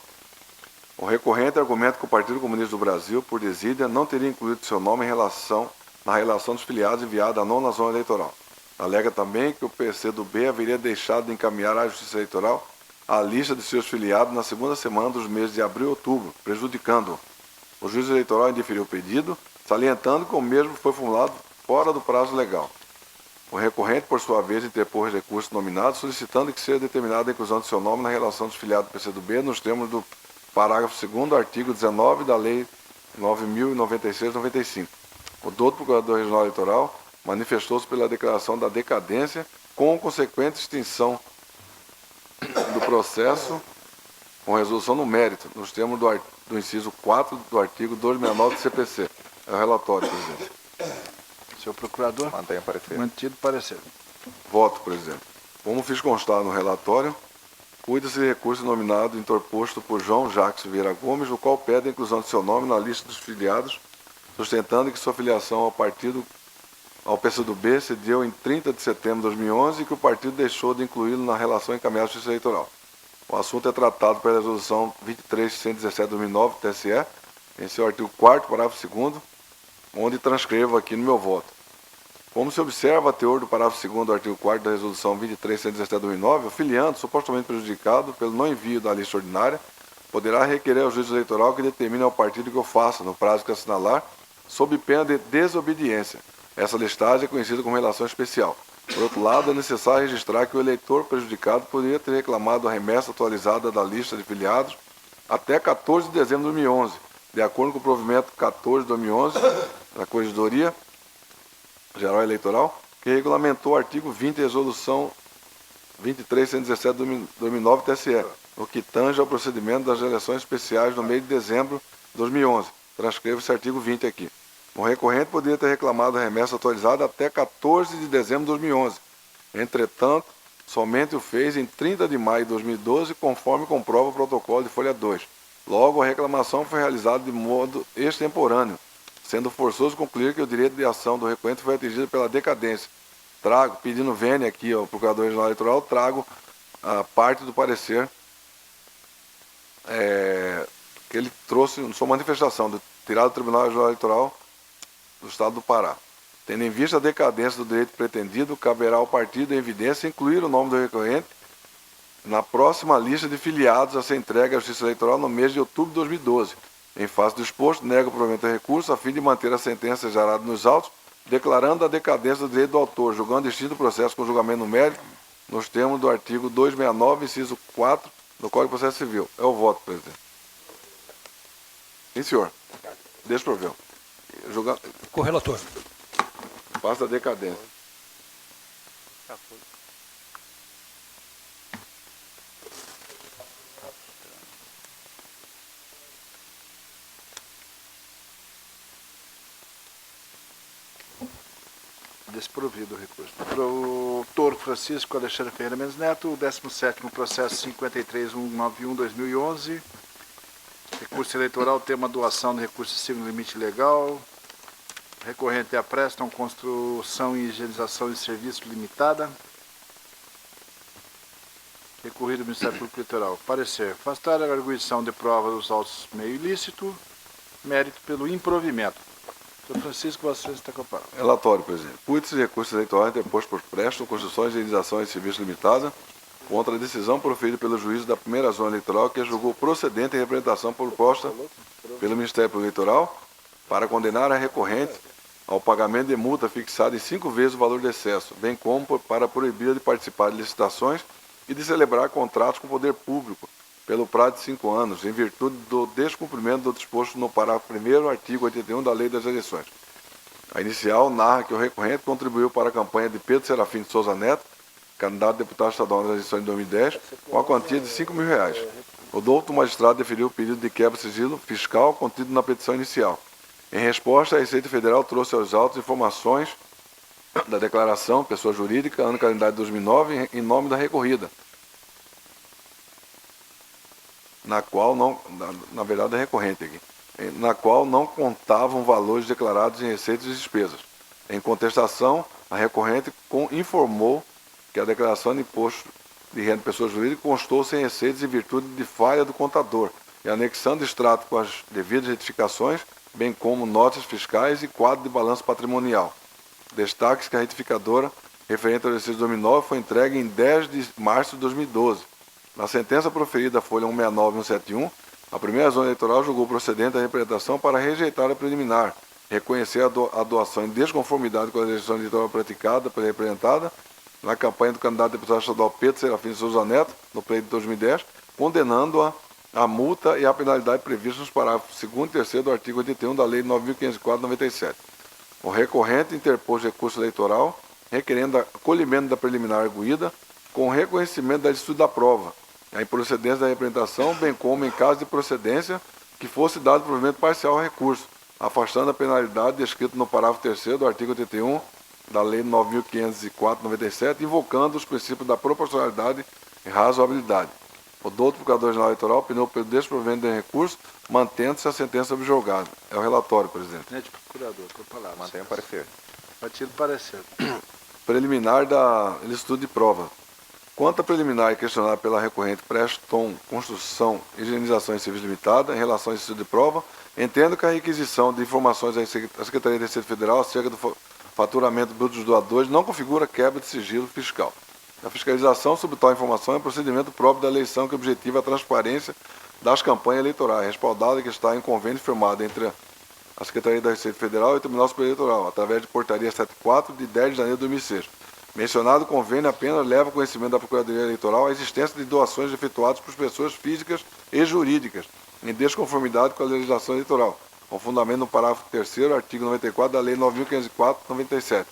D: O recorrente argumenta que o Partido Comunista do Brasil, por desídia, não teria incluído seu nome na relação dos filiados enviada à nona zona eleitoral. Alega também que o PCdoB haveria deixado de encaminhar à Justiça Eleitoral a lista de seus filiados na segunda semana dos meses de abril e outubro, prejudicando-o. O juiz eleitoral indeferiu o pedido, salientando que o mesmo foi formulado fora do prazo legal. O recorrente, por sua vez, interpôs recurso nominado, solicitando que seja determinada a inclusão de seu nome na relação dos filiados do PCdoB nos termos do parágrafo 2º, artigo 19 da Lei 9.096/95. O doutor Procurador Regional Eleitoral manifestou-se pela declaração da decadência com consequente extinção do processo com resolução no mérito, nos termos do inciso 4 do artigo 269 do CPC. É o relatório, presidente.
A: Senhor procurador.
F: Mantenha o parecer.
A: Mantido parecer.
D: Voto, presidente. Como fiz constar no relatório, cuida-se de recurso nominado interposto por João Jacques Vieira Gomes, no qual pede a inclusão de seu nome na lista dos filiados, sustentando que sua filiação ao PCdoB se deu em 30 de setembro de 2011 e que o partido deixou de incluí-lo na relação encaminhada à Justiça Eleitoral. O assunto é tratado pela Resolução 23.117/2009, TSE, em seu artigo 4º, parágrafo 2º, onde transcrevo aqui no meu voto. Como se observa a teor do parágrafo 2º do artigo 4º da Resolução 23.117/2009, o filiando supostamente prejudicado pelo não envio da lista ordinária poderá requerer ao juiz eleitoral que determine ao partido que o faça, no prazo que assinalar, sob pena de desobediência. Essa listagem é conhecida como relação especial. Por outro lado, é necessário registrar que o eleitor prejudicado poderia ter reclamado a remessa atualizada da lista de filiados até 14 de dezembro de 2011, de acordo com o provimento 14 de 2011 da Corregedoria Geral Eleitoral, que regulamentou o artigo 20 da Resolução 23.117 de 2009 TSE, no que tange ao procedimento das eleições especiais no mês de dezembro de 2011. Transcrevo esse artigo 20 aqui. O recorrente poderia ter reclamado a remessa atualizada até 14 de dezembro de 2011. Entretanto, somente o fez em 30 de maio de 2012, conforme comprova o protocolo de folha 2. Logo, a reclamação foi realizada de modo extemporâneo, sendo forçoso concluir que o direito de ação do recorrente foi atingido pela decadência. Trago, pedindo vênia aqui ao Procurador-Regional Eleitoral, trago a parte do parecer que ele trouxe em sua manifestação, tirado do Tribunal Regional Eleitoral do Estado do Pará. Tendo em vista a decadência do direito pretendido, caberá ao partido em evidência incluir o nome do recorrente na próxima lista de filiados a ser entregue à Justiça Eleitoral no mês de outubro de 2012. Em face do exposto, nega o provimento do recurso a fim de manter a sentença gerada nos autos, declarando a decadência do direito do autor, julgando extinto o processo com julgamento numérico nos termos do artigo 269, inciso 4 do Código de Processo Civil. É o voto, presidente. Sim, senhor. Deixa eu ver.
E: Correlator.
D: Passa a decadência.
A: Desprovido o recurso. Doutor Francisco Alexandre Ferreira Mendes Neto, o 17º processo 53.191/2011. Recurso eleitoral, tema doação de recursos acima do limite legal. Recorrente a Preston Construção e Higienização de Serviços Limitada. Recorrido ao Ministério Público Eleitoral. Parecer. Afastar a arguição de prova dos autos meio ilícito. Mérito pelo improvimento. Doutor Francisco, você está com a palavra.
D: Relatório, presidente. Pude-se recurso eleitoral interposto por Preston Construções e Higienização de Serviços Limitada contra a decisão proferida pelo juiz da primeira zona eleitoral que julgou procedente a representação proposta pelo Ministério Público Eleitoral para condenar a recorrente ao pagamento de multa fixada em 5 vezes o valor de excesso, bem como para proibir de participar de licitações e de celebrar contratos com o poder público pelo prazo de 5 anos, em virtude do descumprimento do disposto no parágrafo 1º, artigo 81 da Lei das Eleições. A inicial narra que o recorrente contribuiu para a campanha de Pedro Serafim de Souza Neto, candidato a deputado estadual nas eleições de 2010, com a quantia de R$5.000. O douto magistrado deferiu o pedido de quebra de sigilo fiscal contido na petição inicial. Em resposta, a Receita Federal trouxe aos autos informações da declaração, pessoa jurídica, ano calendário de 2009, em nome da recorrida, na qual não, na verdade é recorrente aqui, na qual não contavam valores declarados em receitas e despesas. Em contestação, a recorrente informou que a declaração de imposto de renda de pessoa jurídica constou sem receitas em virtude de falha do contador, e anexando extrato com as devidas retificações, bem como notas fiscais e quadro de balanço patrimonial. Destaque-se que a retificadora referente ao exercício 2009 foi entregue em 10 de março de 2012. Na sentença proferida, folha 169 e 171, a primeira zona eleitoral julgou procedente a representação para rejeitar a preliminar, reconhecer a doação em desconformidade com a legislação eleitoral praticada pela representada na campanha do candidato a deputado estadual Pedro Serafim de Souza Neto, no pleito de 2010, condenando-a a multa e a penalidade prevista nos parágrafos 2º e 3º do artigo 81 da Lei 9.504/97. O recorrente interpôs recurso eleitoral, requerendo acolhimento da preliminar arguída, com reconhecimento da licitude da prova, a improcedência da representação, bem como, em caso de procedência, que fosse dado provimento parcial ao recurso, afastando a penalidade descrita no parágrafo 3º do artigo 81 da Lei 9.504/97, invocando os princípios da proporcionalidade e razoabilidade. O douto Procurador-Geral Eleitoral opinou pelo desprovimento do recurso, mantendo-se a sentença objulgada. É o relatório, presidente.
A: Presidente Procurador, com a palavra.
F: Mantenha o parecer.
A: Partido parecer.
D: Preliminar da licitude de prova. Quanto à preliminar questionada pela recorrente Preston Construção e Higienização em Serviço Limitada, em relação ao licitude de prova, entendo que a requisição de informações à Secretaria de Receita Federal acerca faturamento bruto dos doadores não configura quebra de sigilo fiscal. A fiscalização sobre tal informação é um procedimento próprio da eleição que objetiva a transparência das campanhas eleitorais, respaldada que está em convênio firmado entre a Secretaria da Receita Federal e o Tribunal Superior Eleitoral, através de portaria 74 de 10 de janeiro de 2006. Mencionado convênio apenas leva ao conhecimento da Procuradoria Eleitoral a existência de doações efetuadas por pessoas físicas e jurídicas, em desconformidade com a legislação eleitoral, com fundamento no parágrafo 3º, artigo 94 da Lei 9.504/97.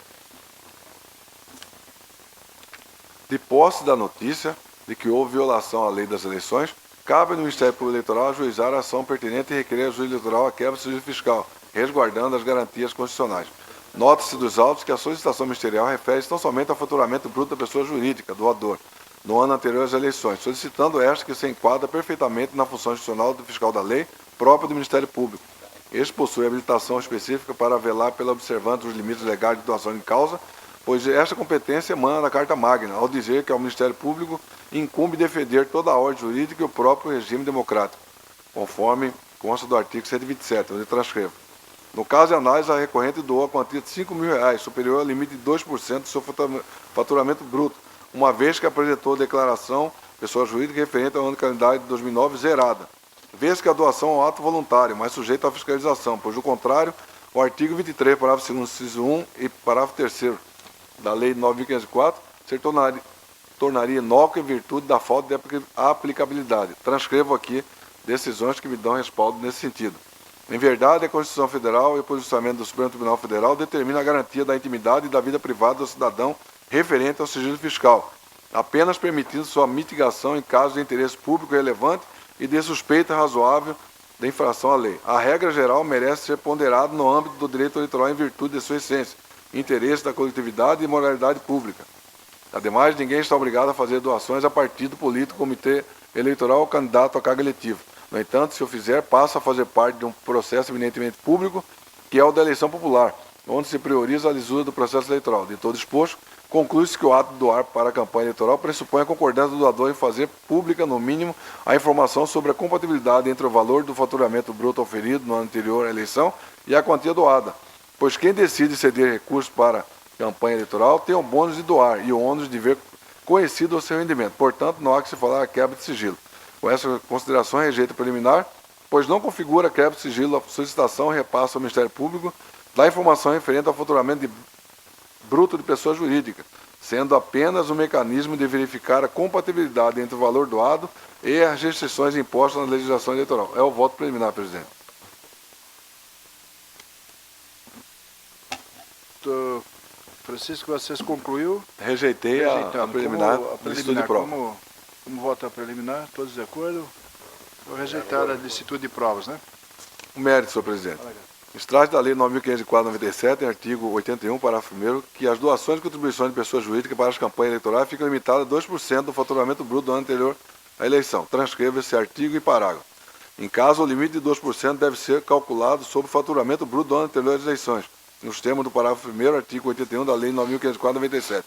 D: De posse da notícia de que houve violação à lei das eleições, cabe ao Ministério Público Eleitoral ajuizar a ação pertinente e requerer a juiz eleitoral a quebra do sigilo fiscal, resguardando as garantias constitucionais. Nota-se dos autos que a solicitação ministerial refere-se tão somente ao faturamento bruto da pessoa jurídica, doador, no ano anterior às eleições, solicitando esta que se enquadra perfeitamente na função institucional do fiscal da lei própria do Ministério Público. Este possui habilitação específica para velar pela observância dos limites legais de doação em causa, pois esta competência emana da Carta Magna, ao dizer que ao Ministério Público incumbe defender toda a ordem jurídica e o próprio regime democrático, conforme consta do artigo 127, onde transcrevo. No caso de análise, a recorrente doou a quantia de R$ 5.000, superior ao limite de 2% do seu faturamento bruto, uma vez que apresentou declaração, pessoa jurídica, referente ao ano de calendário de 2009 zerada, vez que a doação é um ato voluntário, mas sujeito à fiscalização, pois, do contrário, o artigo 23, parágrafo 2º, inciso 1 e parágrafo 3º da Lei 9.504 se tornaria inócuo em virtude da falta de aplicabilidade. Transcrevo aqui decisões que me dão respaldo nesse sentido. Em verdade, a Constituição Federal e o posicionamento do Supremo Tribunal Federal determina a garantia da intimidade e da vida privada do cidadão referente ao sigilo fiscal, apenas permitindo sua mitigação em caso de interesse público relevante e de suspeita razoável de infração à lei. A regra geral merece ser ponderada no âmbito do direito eleitoral em virtude de sua essência, interesse da coletividade e moralidade pública. Ademais, ninguém está obrigado a fazer doações a partido político, comitê eleitoral ou candidato a cargo eletivo. No entanto, se o fizer, passa a fazer parte de um processo eminentemente público, que é o da eleição popular, onde se prioriza a lisura do processo eleitoral. De todo exposto, conclui-se que o ato de doar para a campanha eleitoral pressupõe a concordância do doador em fazer pública, no mínimo, a informação sobre a compatibilidade entre o valor do faturamento bruto oferido no ano anterior à eleição e a quantia doada, pois quem decide ceder recursos para a campanha eleitoral tem o bônus de doar e o ônus de ver conhecido o seu rendimento. Portanto, não há que se falar a quebra de sigilo. Com essa consideração, rejeito preliminar, pois não configura quebra de sigilo a solicitação repassa ao Ministério Público da informação referente ao faturamento bruto de pessoa jurídica, sendo apenas um mecanismo de verificar a compatibilidade entre o valor doado e as restrições impostas na legislação eleitoral. É o voto preliminar, presidente.
A: Francisco, vocês concluiu?
D: Rejeitei a preliminar do estudo de prova.
A: Como voto a preliminar, todos de acordo? Vou rejeitar a licitude de provas, né?
D: O mérito, senhor presidente. Extrai da Lei 9.504/97, em artigo 81, parágrafo 1º, que as doações e contribuições de pessoa jurídica para as campanhas eleitorais ficam limitadas a 2% do faturamento bruto do ano anterior à eleição. Transcreva esse artigo e parágrafo. Em caso, o limite de 2% deve ser calculado sobre o faturamento bruto do ano anterior às eleições, nos termos do parágrafo 1º, artigo 81 da Lei 9.504/97.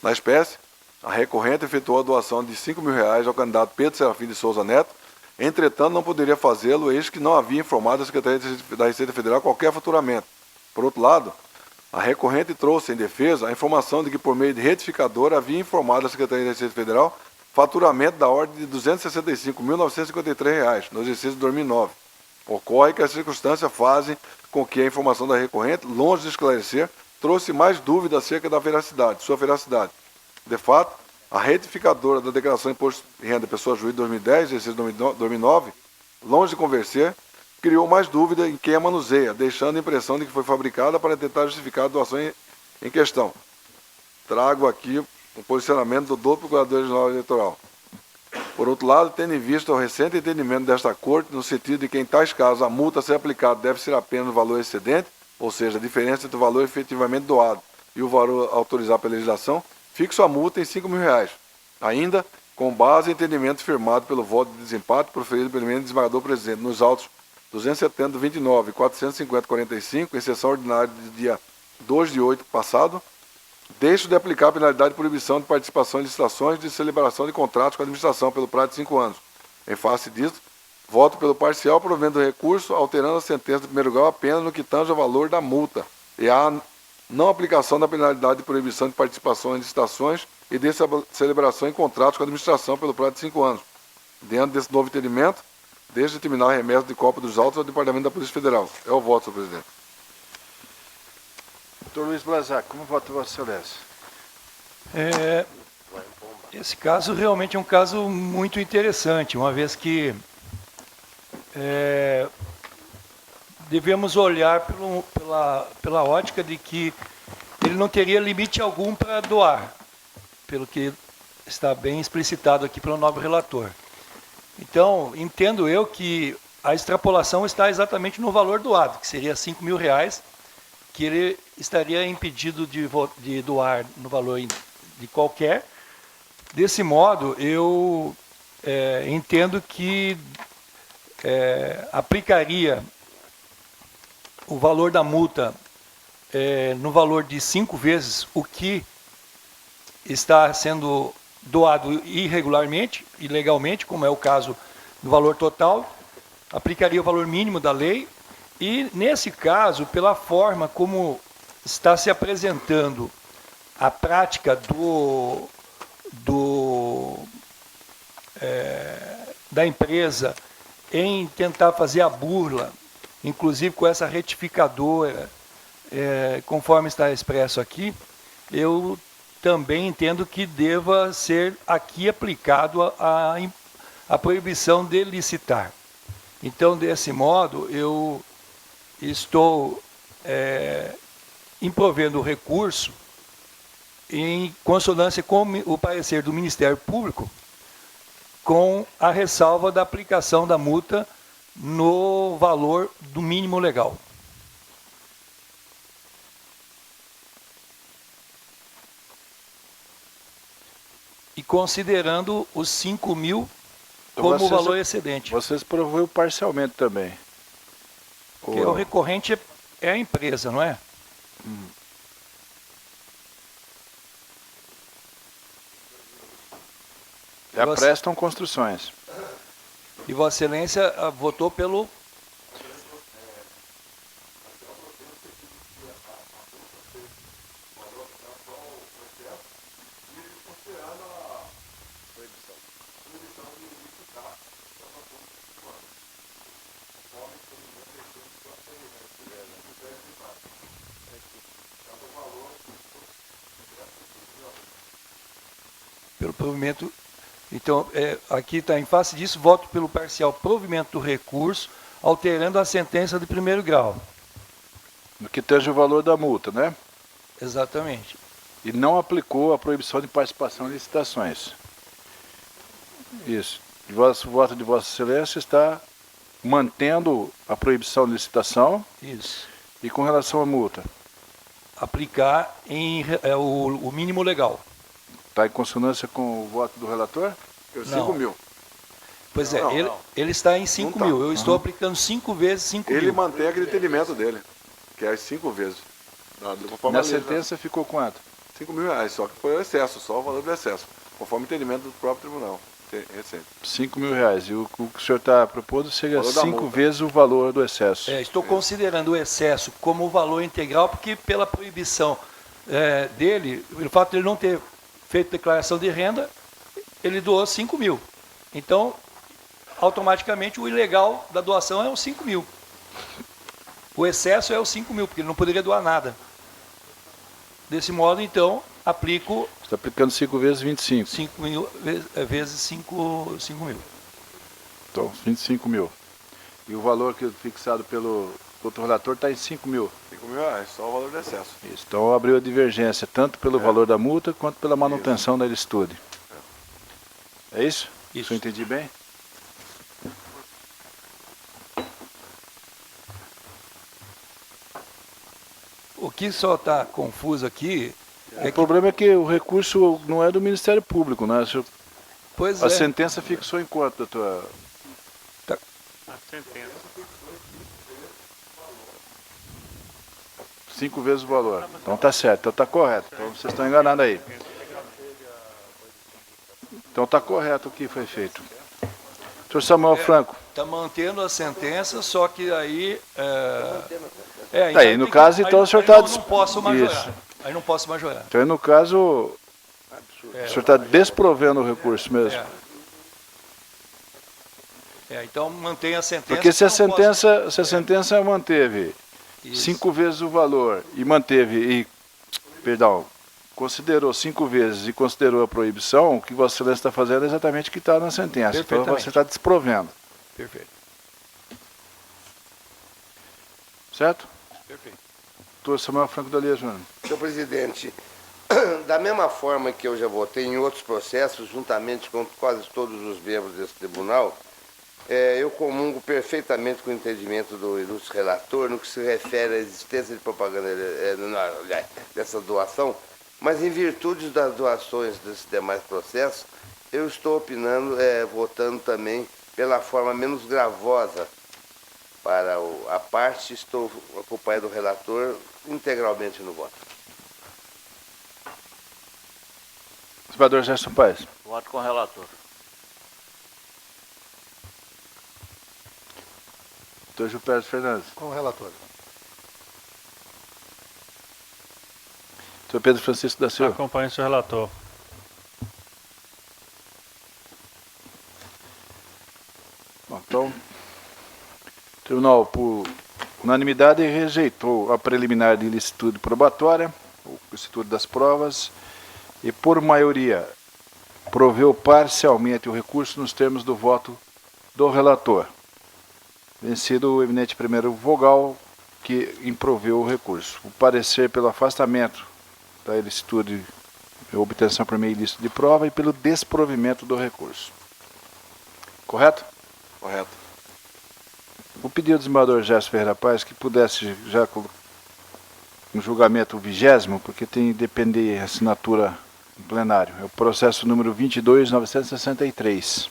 D: Na espécie, a recorrente efetuou a doação de R$ 5.000 ao candidato Pedro Serafim de Souza Neto, entretanto não poderia fazê-lo, eis que não havia informado a Secretaria da Receita Federal qualquer faturamento. Por outro lado, a recorrente trouxe em defesa a informação de que, por meio de retificador, havia informado a Secretaria da Receita Federal faturamento da ordem de R$ 265.953 no exercício de 2009. Ocorre que as circunstâncias fazem com que a informação da recorrente, longe de esclarecer, trouxe mais dúvida acerca da veracidade, sua veracidade. De fato, a retificadora da Declaração de Imposto de Renda de Pessoa Jurídica 2010, exercício de 2009, longe de convencer, criou mais dúvida em quem a manuseia, deixando a impressão de que foi fabricada para tentar justificar a doação em questão. Trago aqui o posicionamento do doutor Procurador-Geral Eleitoral. Por outro lado, tendo em vista o recente entendimento desta Corte, no sentido de que, em tais casos, a multa a ser aplicada deve ser apenas o valor excedente, ou seja, a diferença entre o valor efetivamente doado e o valor autorizado pela legislação, fixo a multa em R$ 5.000. Ainda, com base em entendimento firmado pelo voto de desempate proferido pelo eminente desembargador presidente nos autos 270/29 e 450/45, em sessão ordinária de dia 2 de 8 passado, deixo de aplicar a penalidade de proibição de participação em licitações de celebração de contratos com a administração pelo prazo de 5 anos. Em face disso, voto pelo parcial provendo do recurso, alterando a sentença de primeiro grau apenas no que tange ao valor da multa e a Não aplicação da penalidade de proibição de participação em licitações e de celebração em contratos com a administração pelo prazo de 5 anos. Dentro desse novo entendimento, desde determinar a remessa de cópia dos autos ao Departamento da Polícia Federal. É o voto, senhor presidente.
A: Doutor Luiz Blazac, como vota Vossa Excelência?
E: Esse caso realmente é um caso muito interessante, uma vez que devemos olhar pela ótica de que ele não teria limite algum para doar, pelo que está bem explicitado aqui pelo nobre relator. Então, entendo eu que a extrapolação está exatamente no valor doado, que seria R$5.000, que ele estaria impedido de doar no valor de qualquer. Desse modo, eu entendo que aplicaria o valor da multa no valor de 5 vezes o que está sendo doado irregularmente, ilegalmente, como é o caso do valor total, aplicaria o valor mínimo da lei e, nesse caso, pela forma como está se apresentando a prática da empresa em tentar fazer a burla, inclusive com essa retificadora, conforme está expresso aqui, eu também entendo que deva ser aqui aplicado a proibição de licitar. Então, desse modo, eu estou improvendo o recurso em consonância com o parecer do Ministério Público, com a ressalva da aplicação da multa no valor do mínimo legal. E considerando os 5.000 como valor excedente.
A: Vocês provou parcialmente também.
E: Porque o recorrente é a empresa, não é?
A: Já prestam construções.
E: E Vossa Excelência votou pelo... pelo provimento. Então, aqui está em face disso, voto pelo parcial provimento do recurso, alterando a sentença de primeiro grau.
A: No que tange o valor da multa, né?
E: Exatamente.
A: E não aplicou a proibição de participação em licitações. Isso. O voto de Vossa Excelência está mantendo a proibição de licitação.
E: Isso.
A: E com relação à multa?
E: Aplicar o mínimo legal.
A: Está em consonância com o voto do relator?
D: 5.000.
E: Pois
D: não,
E: ele está em 5.000. Eu estou aplicando 5 vezes 5.000.
D: Ele mantém aquele entendimento dele, que é as 5 vezes.
A: Na sentença ficou quanto?
D: R$5.000, só que foi o excesso, só o valor do excesso, conforme o entendimento do próprio tribunal recente.
A: R$5.000. E o que o senhor está propondo seria 5 vezes o valor do excesso.
E: Estou considerando o excesso como o valor integral, porque pela proibição dele, pelo fato de ele não ter feito declaração de renda, ele doou 5.000. Então, automaticamente, o ilegal da doação é os 5.000. O excesso é os 5.000, porque ele não poderia doar nada. Desse modo, então, aplico...
A: Você está aplicando 5 vezes 25.
E: 5.000 vezes 5.000.
A: Então, 25.000. E o valor que fixado pelo outro relator está em 5.000.
D: R$5.000, só o valor do excesso.
A: Isso. Então, abriu a divergência, tanto pelo valor da multa, quanto pela manutenção da licitude. É isso?
E: Isso.
A: Eu entendi bem?
E: O que só está confuso aqui
A: O problema é que o recurso não é do Ministério Público, né?
E: Pois
A: A sentença fixou em quanto, doutor?
C: A sentença.
A: 5 vezes o valor. Então tá certo, então tá correto. Então vocês estão enganados aí. Então tá correto o que foi feito. Senhor Samuel Franco.
E: Está mantendo a sentença, só que aí
A: Aí, no
E: tem
A: caso, então, o senhor está...
E: não posso majorar.
A: Isso.
E: Aí não posso majorar.
A: Então, aí, no caso, o senhor está desprovendo o recurso mesmo.
E: Então mantém a sentença.
A: Porque se a
E: que não posso-
A: sentença manteve
E: Isso.
A: 5 vezes o valor e considerou 5 vezes e considerou a proibição, o que Vossa Excelência está fazendo é exatamente o que está na sentença. Então
E: Perfeitamente.
A: você está desprovendo.
E: Perfeito.
A: Certo?
E: Perfeito.
A: Doutor Samuel Franco Dalia Júnior.
B: Senhor presidente, da mesma forma que eu já votei em outros processos, juntamente com quase todos os membros desse tribunal, eu comungo perfeitamente com o entendimento do ilustre relator no que se refere à existência de propaganda dessa doação, mas em virtude das doações desses demais processos, eu estou opinando, votando também pela forma menos gravosa para a parte, estou acompanhado do relator integralmente no voto.
A: Desembargador Gerson Paes.
G: Voto com o relator.
A: Doutor Gilberto Fernandes.
H: Com o relator.
A: Doutor Pedro Francisco da Silva.
C: Acompanhe o seu relator.
A: Bom, então, o tribunal, por unanimidade, rejeitou a preliminar de ilicitude probatória, ou ilicitude das provas, e por maioria proveu parcialmente o recurso nos termos do voto do relator, vencido o eminente primeiro vogal que improveu o recurso. O parecer pelo afastamento da ilicitude, obtenção por meio ilícito de prova e pelo desprovimento do recurso. Correto?
D: Correto.
A: Vou pedir ao desembargador Gerson Ferreira Paes que pudesse já um julgamento 20º, porque tem que depender a assinatura em plenário. É o processo número 22.963.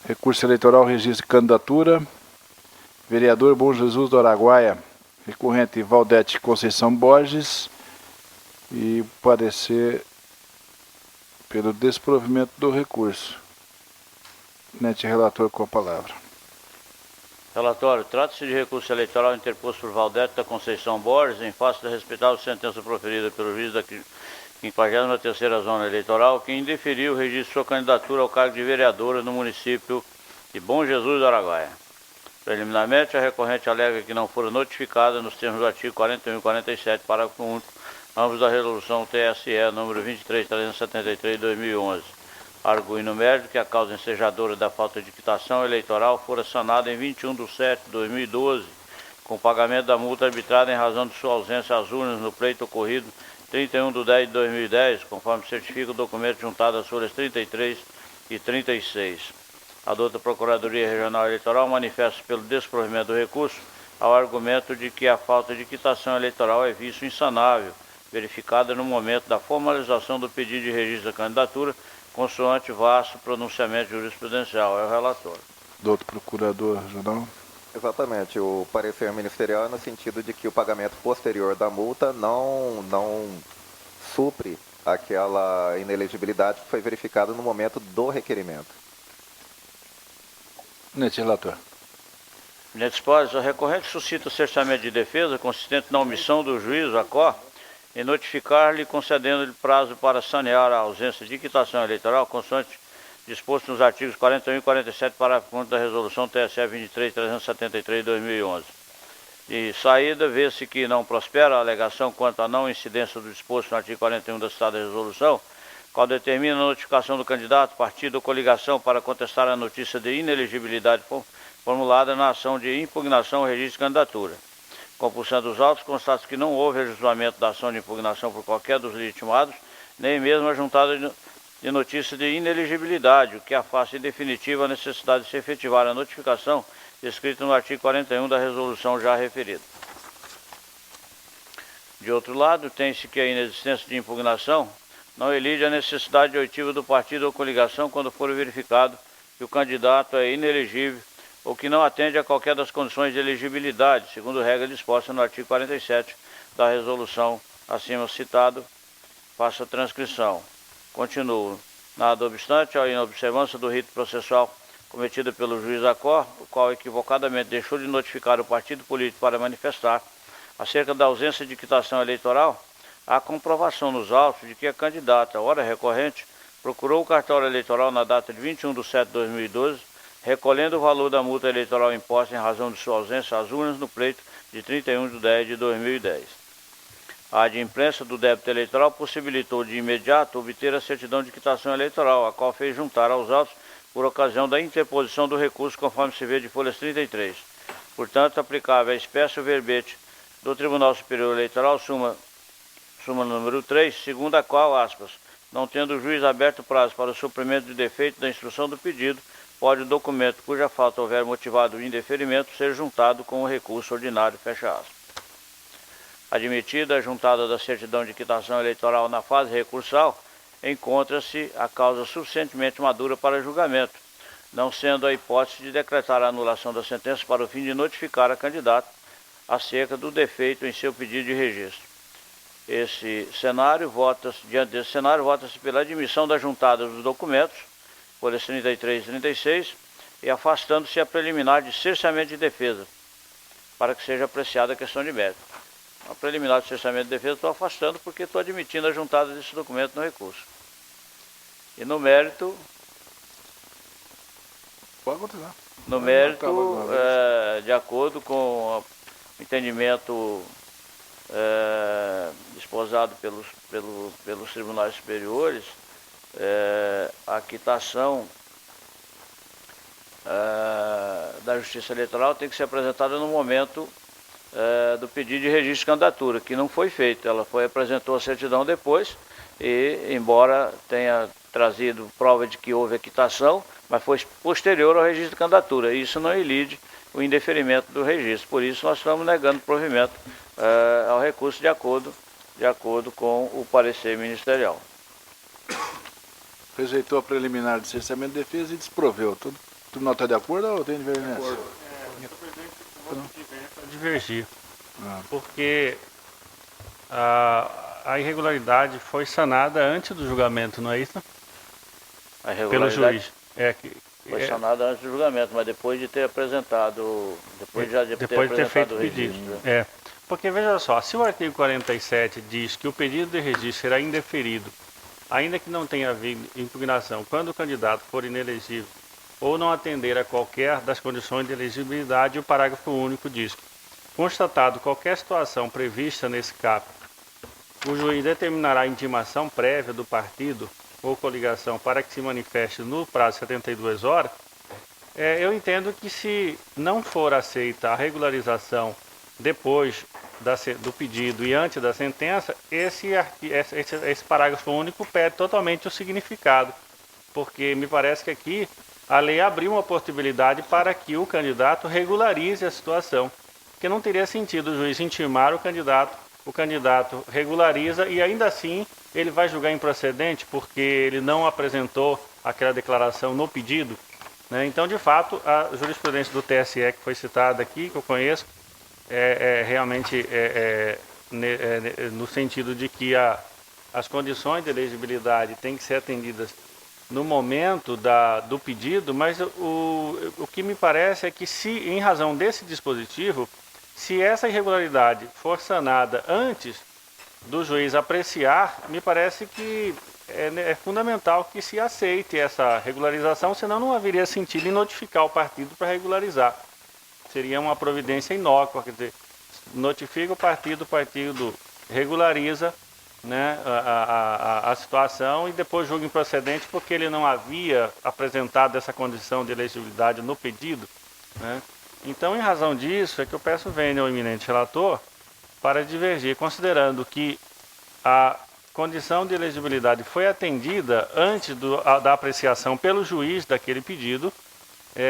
A: Recurso eleitoral, registro de candidatura. Vereador Bom Jesus do Araguaia, recorrente Valdete Conceição Borges. E parecer pelo desprovimento do recurso. Nete relator com a palavra.
G: Relatório. Trata-se de recurso eleitoral interposto por Valdete da Conceição Borges em face da respeitável sentença proferida pelo juiz da 53ª Zona Eleitoral, que indeferiu o registro de sua candidatura ao cargo de vereadora no município de Bom Jesus do Araguaia. Preliminarmente, a recorrente alega que não foram notificadas nos termos do artigo 41 e 47, parágrafo único, ambos da resolução TSE número 23.373 de 2011. Argui no mérito que a causa ensejadora da falta de quitação eleitoral fora sanada em 21/7/2012, com pagamento da multa arbitrada em razão de sua ausência às urnas no pleito ocorrido 31/10/2010, conforme certifica o documento juntado às folhas 33 e 36. A douta Procuradoria Regional Eleitoral manifesta pelo desprovimento do recurso ao argumento de que a falta de quitação eleitoral é vício insanável, verificada no momento da formalização do pedido de registro da candidatura, consoante vasto pronunciamento jurisprudencial. É o relator.
A: Doutor Procurador Regional.
F: Exatamente, o parecer ministerial é no sentido de que o pagamento posterior da multa não supre aquela inelegibilidade que foi verificada no momento do requerimento.
A: Nete relator.
G: Eminentes pares, a recorrente suscita o cerceamento de defesa consistente na omissão do juiz, ACO, em notificar-lhe concedendo-lhe prazo para sanear a ausência de quitação eleitoral, consoante disposto nos artigos 41 e 47, parágrafo único da resolução TSE 23.373 de 2011. De saída, vê-se que não prospera a alegação quanto à não incidência do disposto no artigo 41 da citada resolução, qual determina a notificação do candidato, partido ou coligação para contestar a notícia de inelegibilidade formulada na ação de impugnação ao registro de candidatura. Compulsando os autos, constata que não houve ajustamento da ação de impugnação por qualquer dos legitimados, nem mesmo a juntada de notícia de inelegibilidade, o que afasta em definitiva a necessidade de se efetivar a notificação descrita no artigo 41 da resolução já referida. De outro lado, tem-se que a inexistência de impugnação não elide a necessidade de oitiva do partido ou coligação quando for verificado que o candidato é inelegível ou que não atende a qualquer das condições de elegibilidade, segundo regra disposta no artigo 47 da resolução acima citado, faça a transcrição. Continuo. Nada obstante, a inobservância do rito processual cometida pelo juiz Acor, o qual equivocadamente deixou de notificar o partido político para manifestar acerca da ausência de quitação eleitoral, há comprovação nos autos de que a candidata, ora recorrente, procurou o cartório eleitoral na data de 21/7/2012, recolhendo o valor da multa eleitoral imposta em razão de sua ausência às urnas no pleito de 31/10/2010. A adimplência do débito eleitoral possibilitou de imediato obter a certidão de quitação eleitoral, a qual fez juntar aos autos por ocasião da interposição do recurso, conforme se vê de folhas 33. Portanto, aplicável à espécie o verbete do Tribunal Superior Eleitoral, súmula número 3, segundo a qual, aspas, não tendo o juiz aberto prazo para o suprimento de defeito da instrução do pedido, pode o documento cuja falta houver motivado o indeferimento ser juntado com o recurso ordinário, fecha aspas. Admitida a juntada da certidão de quitação eleitoral na fase recursal, encontra-se a causa suficientemente madura para julgamento, não sendo a hipótese de decretar a anulação da sentença para o fim de notificar a candidata acerca do defeito em seu pedido de registro. Diante desse cenário, vota-se pela admissão da juntada dos documentos, folhas 33 e 36, e afastando-se a preliminar de cerceamento de defesa, para que seja apreciada a questão de mérito. A preliminar de cerceamento de defesa estou afastando porque estou admitindo a juntada desse documento no recurso. E no mérito...
A: Pode continuar.
G: No mérito, de acordo com o entendimento esposado pelos tribunais superiores, a quitação da Justiça Eleitoral tem que ser apresentada no momento do pedido de registro de candidatura, que não foi feito. Ela apresentou a certidão depois e, embora tenha trazido prova de que houve a quitação, mas foi posterior ao registro de candidatura. Isso não elide o indeferimento do registro. Por isso, nós estamos negando provimento ao recurso de acordo com o parecer ministerial.
A: Rejeitou a preliminar de cerceamento de defesa e desproveu. O tribunal está de acordo ou tem divergência?
C: Divergir, porque a irregularidade foi sanada antes do julgamento, não é isso?
G: A irregularidade
C: Foi
G: sanada antes do julgamento, mas depois de ter apresentado, depois de ter feito
C: o pedido. Porque veja só, se o artigo 47 diz que o pedido de registro será indeferido, ainda que não tenha havido impugnação, quando o candidato for inelegível ou não atender a qualquer das condições de elegibilidade, o parágrafo único diz: constatado qualquer situação prevista nesse caput, o juiz determinará a intimação prévia do partido ou coligação para que se manifeste no prazo de 72 horas, eu entendo que se não for aceita a regularização depois do pedido e antes da sentença, esse parágrafo único perde totalmente o significado, porque me parece que aqui a lei abriu uma possibilidade para que o candidato regularize a situação, porque não teria sentido o juiz intimar o candidato regulariza e ainda assim ele vai julgar improcedente porque ele não apresentou aquela declaração no pedido, né? Então, de fato, a jurisprudência do TSE que foi citada aqui, que eu conheço, realmente no sentido de que as condições de elegibilidade têm que ser atendidas no momento do pedido, mas o que me parece é que se, em razão desse dispositivo, se essa irregularidade for sanada antes do juiz apreciar, me parece que é fundamental que se aceite essa regularização, senão não haveria sentido em notificar o partido para regularizar. Seria uma providência inócua, quer dizer, notifica o partido regulariza, né, a situação e depois julga improcedente porque ele não havia apresentado essa condição de elegibilidade no pedido, né? Então, em razão disso, é que eu peço vênia ao eminente relator para divergir, considerando que a condição de elegibilidade foi atendida antes da apreciação pelo juiz daquele pedido,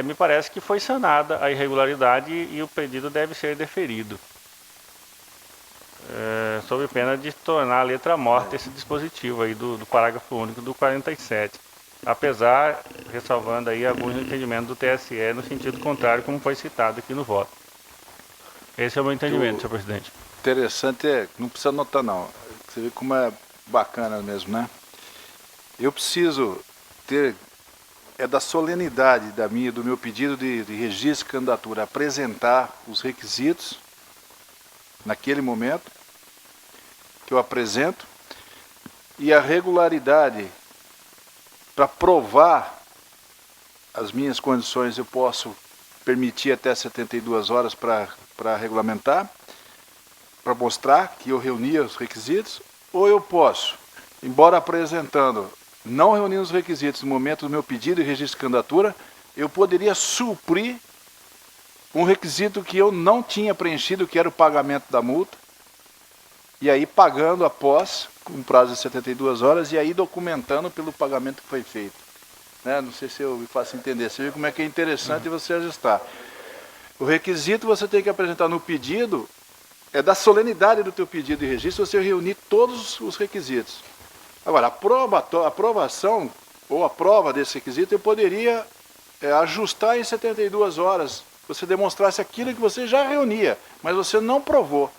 C: me parece que foi sanada a irregularidade e o pedido deve ser deferido. Sob pena de tornar a letra morta esse dispositivo aí do parágrafo único do 47. Apesar, ressalvando aí alguns entendimentos do TSE no sentido contrário, como foi citado aqui no voto. Esse é o meu entendimento, senhor presidente.
A: Interessante, não precisa anotar não. Você vê como é bacana mesmo, né? Eu preciso ter é da solenidade do meu pedido de registro de candidatura, apresentar os requisitos naquele momento que eu apresento, e a regularidade para provar as minhas condições. Eu posso permitir até 72 horas para regulamentar, para mostrar que eu reunia os requisitos, ou eu posso, embora apresentando, não reunindo os requisitos no momento do meu pedido de registro de candidatura, eu poderia suprir um requisito que eu não tinha preenchido, que era o pagamento da multa, e aí pagando após, com prazo de 72 horas, e aí documentando pelo pagamento que foi feito. Né? Não sei se eu me faço entender. Você vê como é que é interessante você ajustar. O requisito você tem que apresentar no pedido, é da solenidade do teu pedido de registro, você reunir todos os requisitos. Agora, a aprovação, ou a prova desse requisito, eu poderia ajustar em 72 horas, você demonstrasse aquilo que você já reunia, mas você não provou.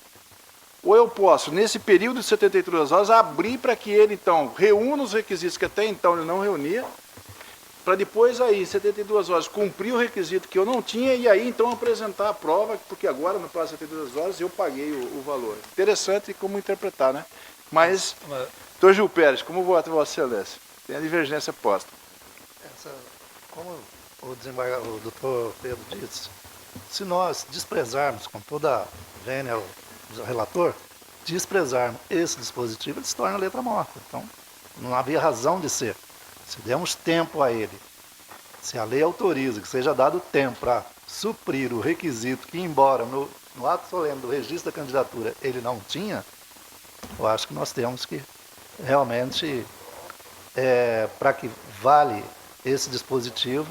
A: Ou eu posso, nesse período de 72 horas, abrir para que ele, então, reúna os requisitos que até então ele não reunia, para depois, aí, em 72 horas, cumprir o requisito que eu não tinha, e aí, então, apresentar a prova, porque agora, no prazo de 72 horas, eu paguei o valor. Interessante como interpretar, né? Mas, doutor Gil Pérez, como vota Vossa Excelência? Tem a divergência posta.
H: Como o doutor Pedro disse, se nós desprezarmos, com toda a vênia do relator, desprezarmos esse dispositivo, ele se torna letra morta. Então, não havia razão de ser. Se demos tempo a ele, se a lei autoriza que seja dado tempo para suprir o requisito que, embora no ato solene do registro da candidatura ele não tinha, eu acho que nós temos que realmente, para que vale esse dispositivo,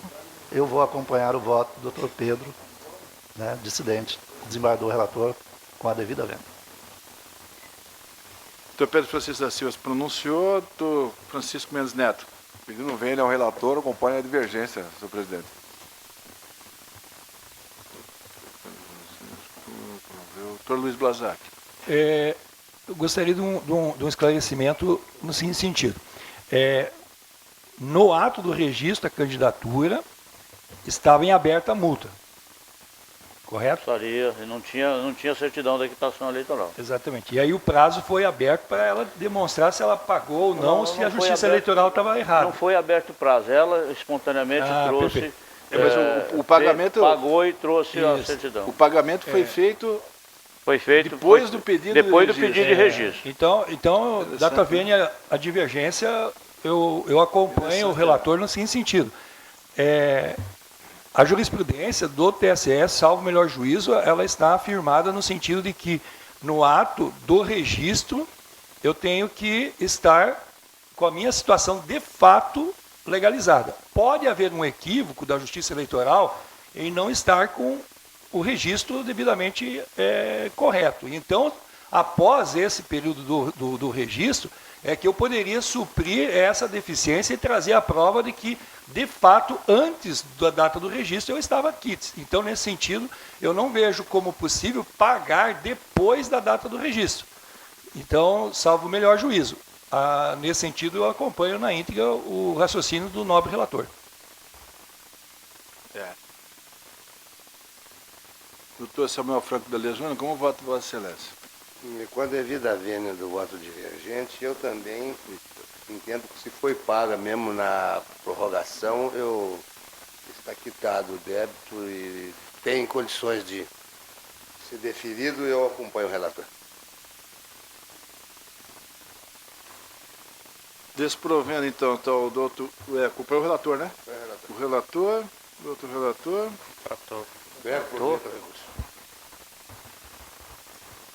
H: eu vou acompanhar o voto do doutor Pedro, né, dissidente, desembargador relator, com a devida vênia.
A: Doutor Pedro Francisco da Silva se pronunciou, doutor Francisco Mendes Neto.
D: Pedindo vênia ao relator, acompanha a divergência, senhor presidente.
A: Doutor Luiz Blazac.
E: Eu gostaria de um esclarecimento no seguinte sentido. No ato do registro da candidatura, estava em aberta a multa. Correto?
G: Estaria, não tinha certidão da quitação eleitoral.
E: Exatamente. E aí o prazo foi aberto para ela demonstrar se ela pagou ou não, se a Justiça Eleitoral estava errada.
G: Não foi aberto o prazo, ela espontaneamente trouxe...
A: Mas o pagamento...
G: Pagou e trouxe a certidão.
A: O pagamento foi feito...
G: Foi feito
A: depois do pedido
G: de registro.
E: Então data vênia a divergência, eu acompanho o relator no seguinte sentido. A jurisprudência do TSE, salvo o melhor juízo, ela está afirmada no sentido de que, no ato do registro, eu tenho que estar com a minha situação de fato legalizada. Pode haver um equívoco da Justiça Eleitoral em não estar com o registro devidamente correto. Então, após esse período do registro, é que eu poderia suprir essa deficiência e trazer a prova de que, de fato, antes da data do registro, eu estava quites. Então, nesse sentido, eu não vejo como possível pagar depois da data do registro. Então, salvo o melhor juízo. Nesse sentido, eu acompanho na íntegra o raciocínio do nobre relator.
A: Doutor Samuel Franco da Lei Júnior, como vota Vossa Excelência?
B: Com a devida vênia do voto divergente, eu também entendo que se foi paga mesmo na prorrogação, está quitado o débito e tem condições de ser deferido, eu acompanho o relator.
A: Desprovendo, então, o doutor... acompanha o relator, né? O relator, o outro relator...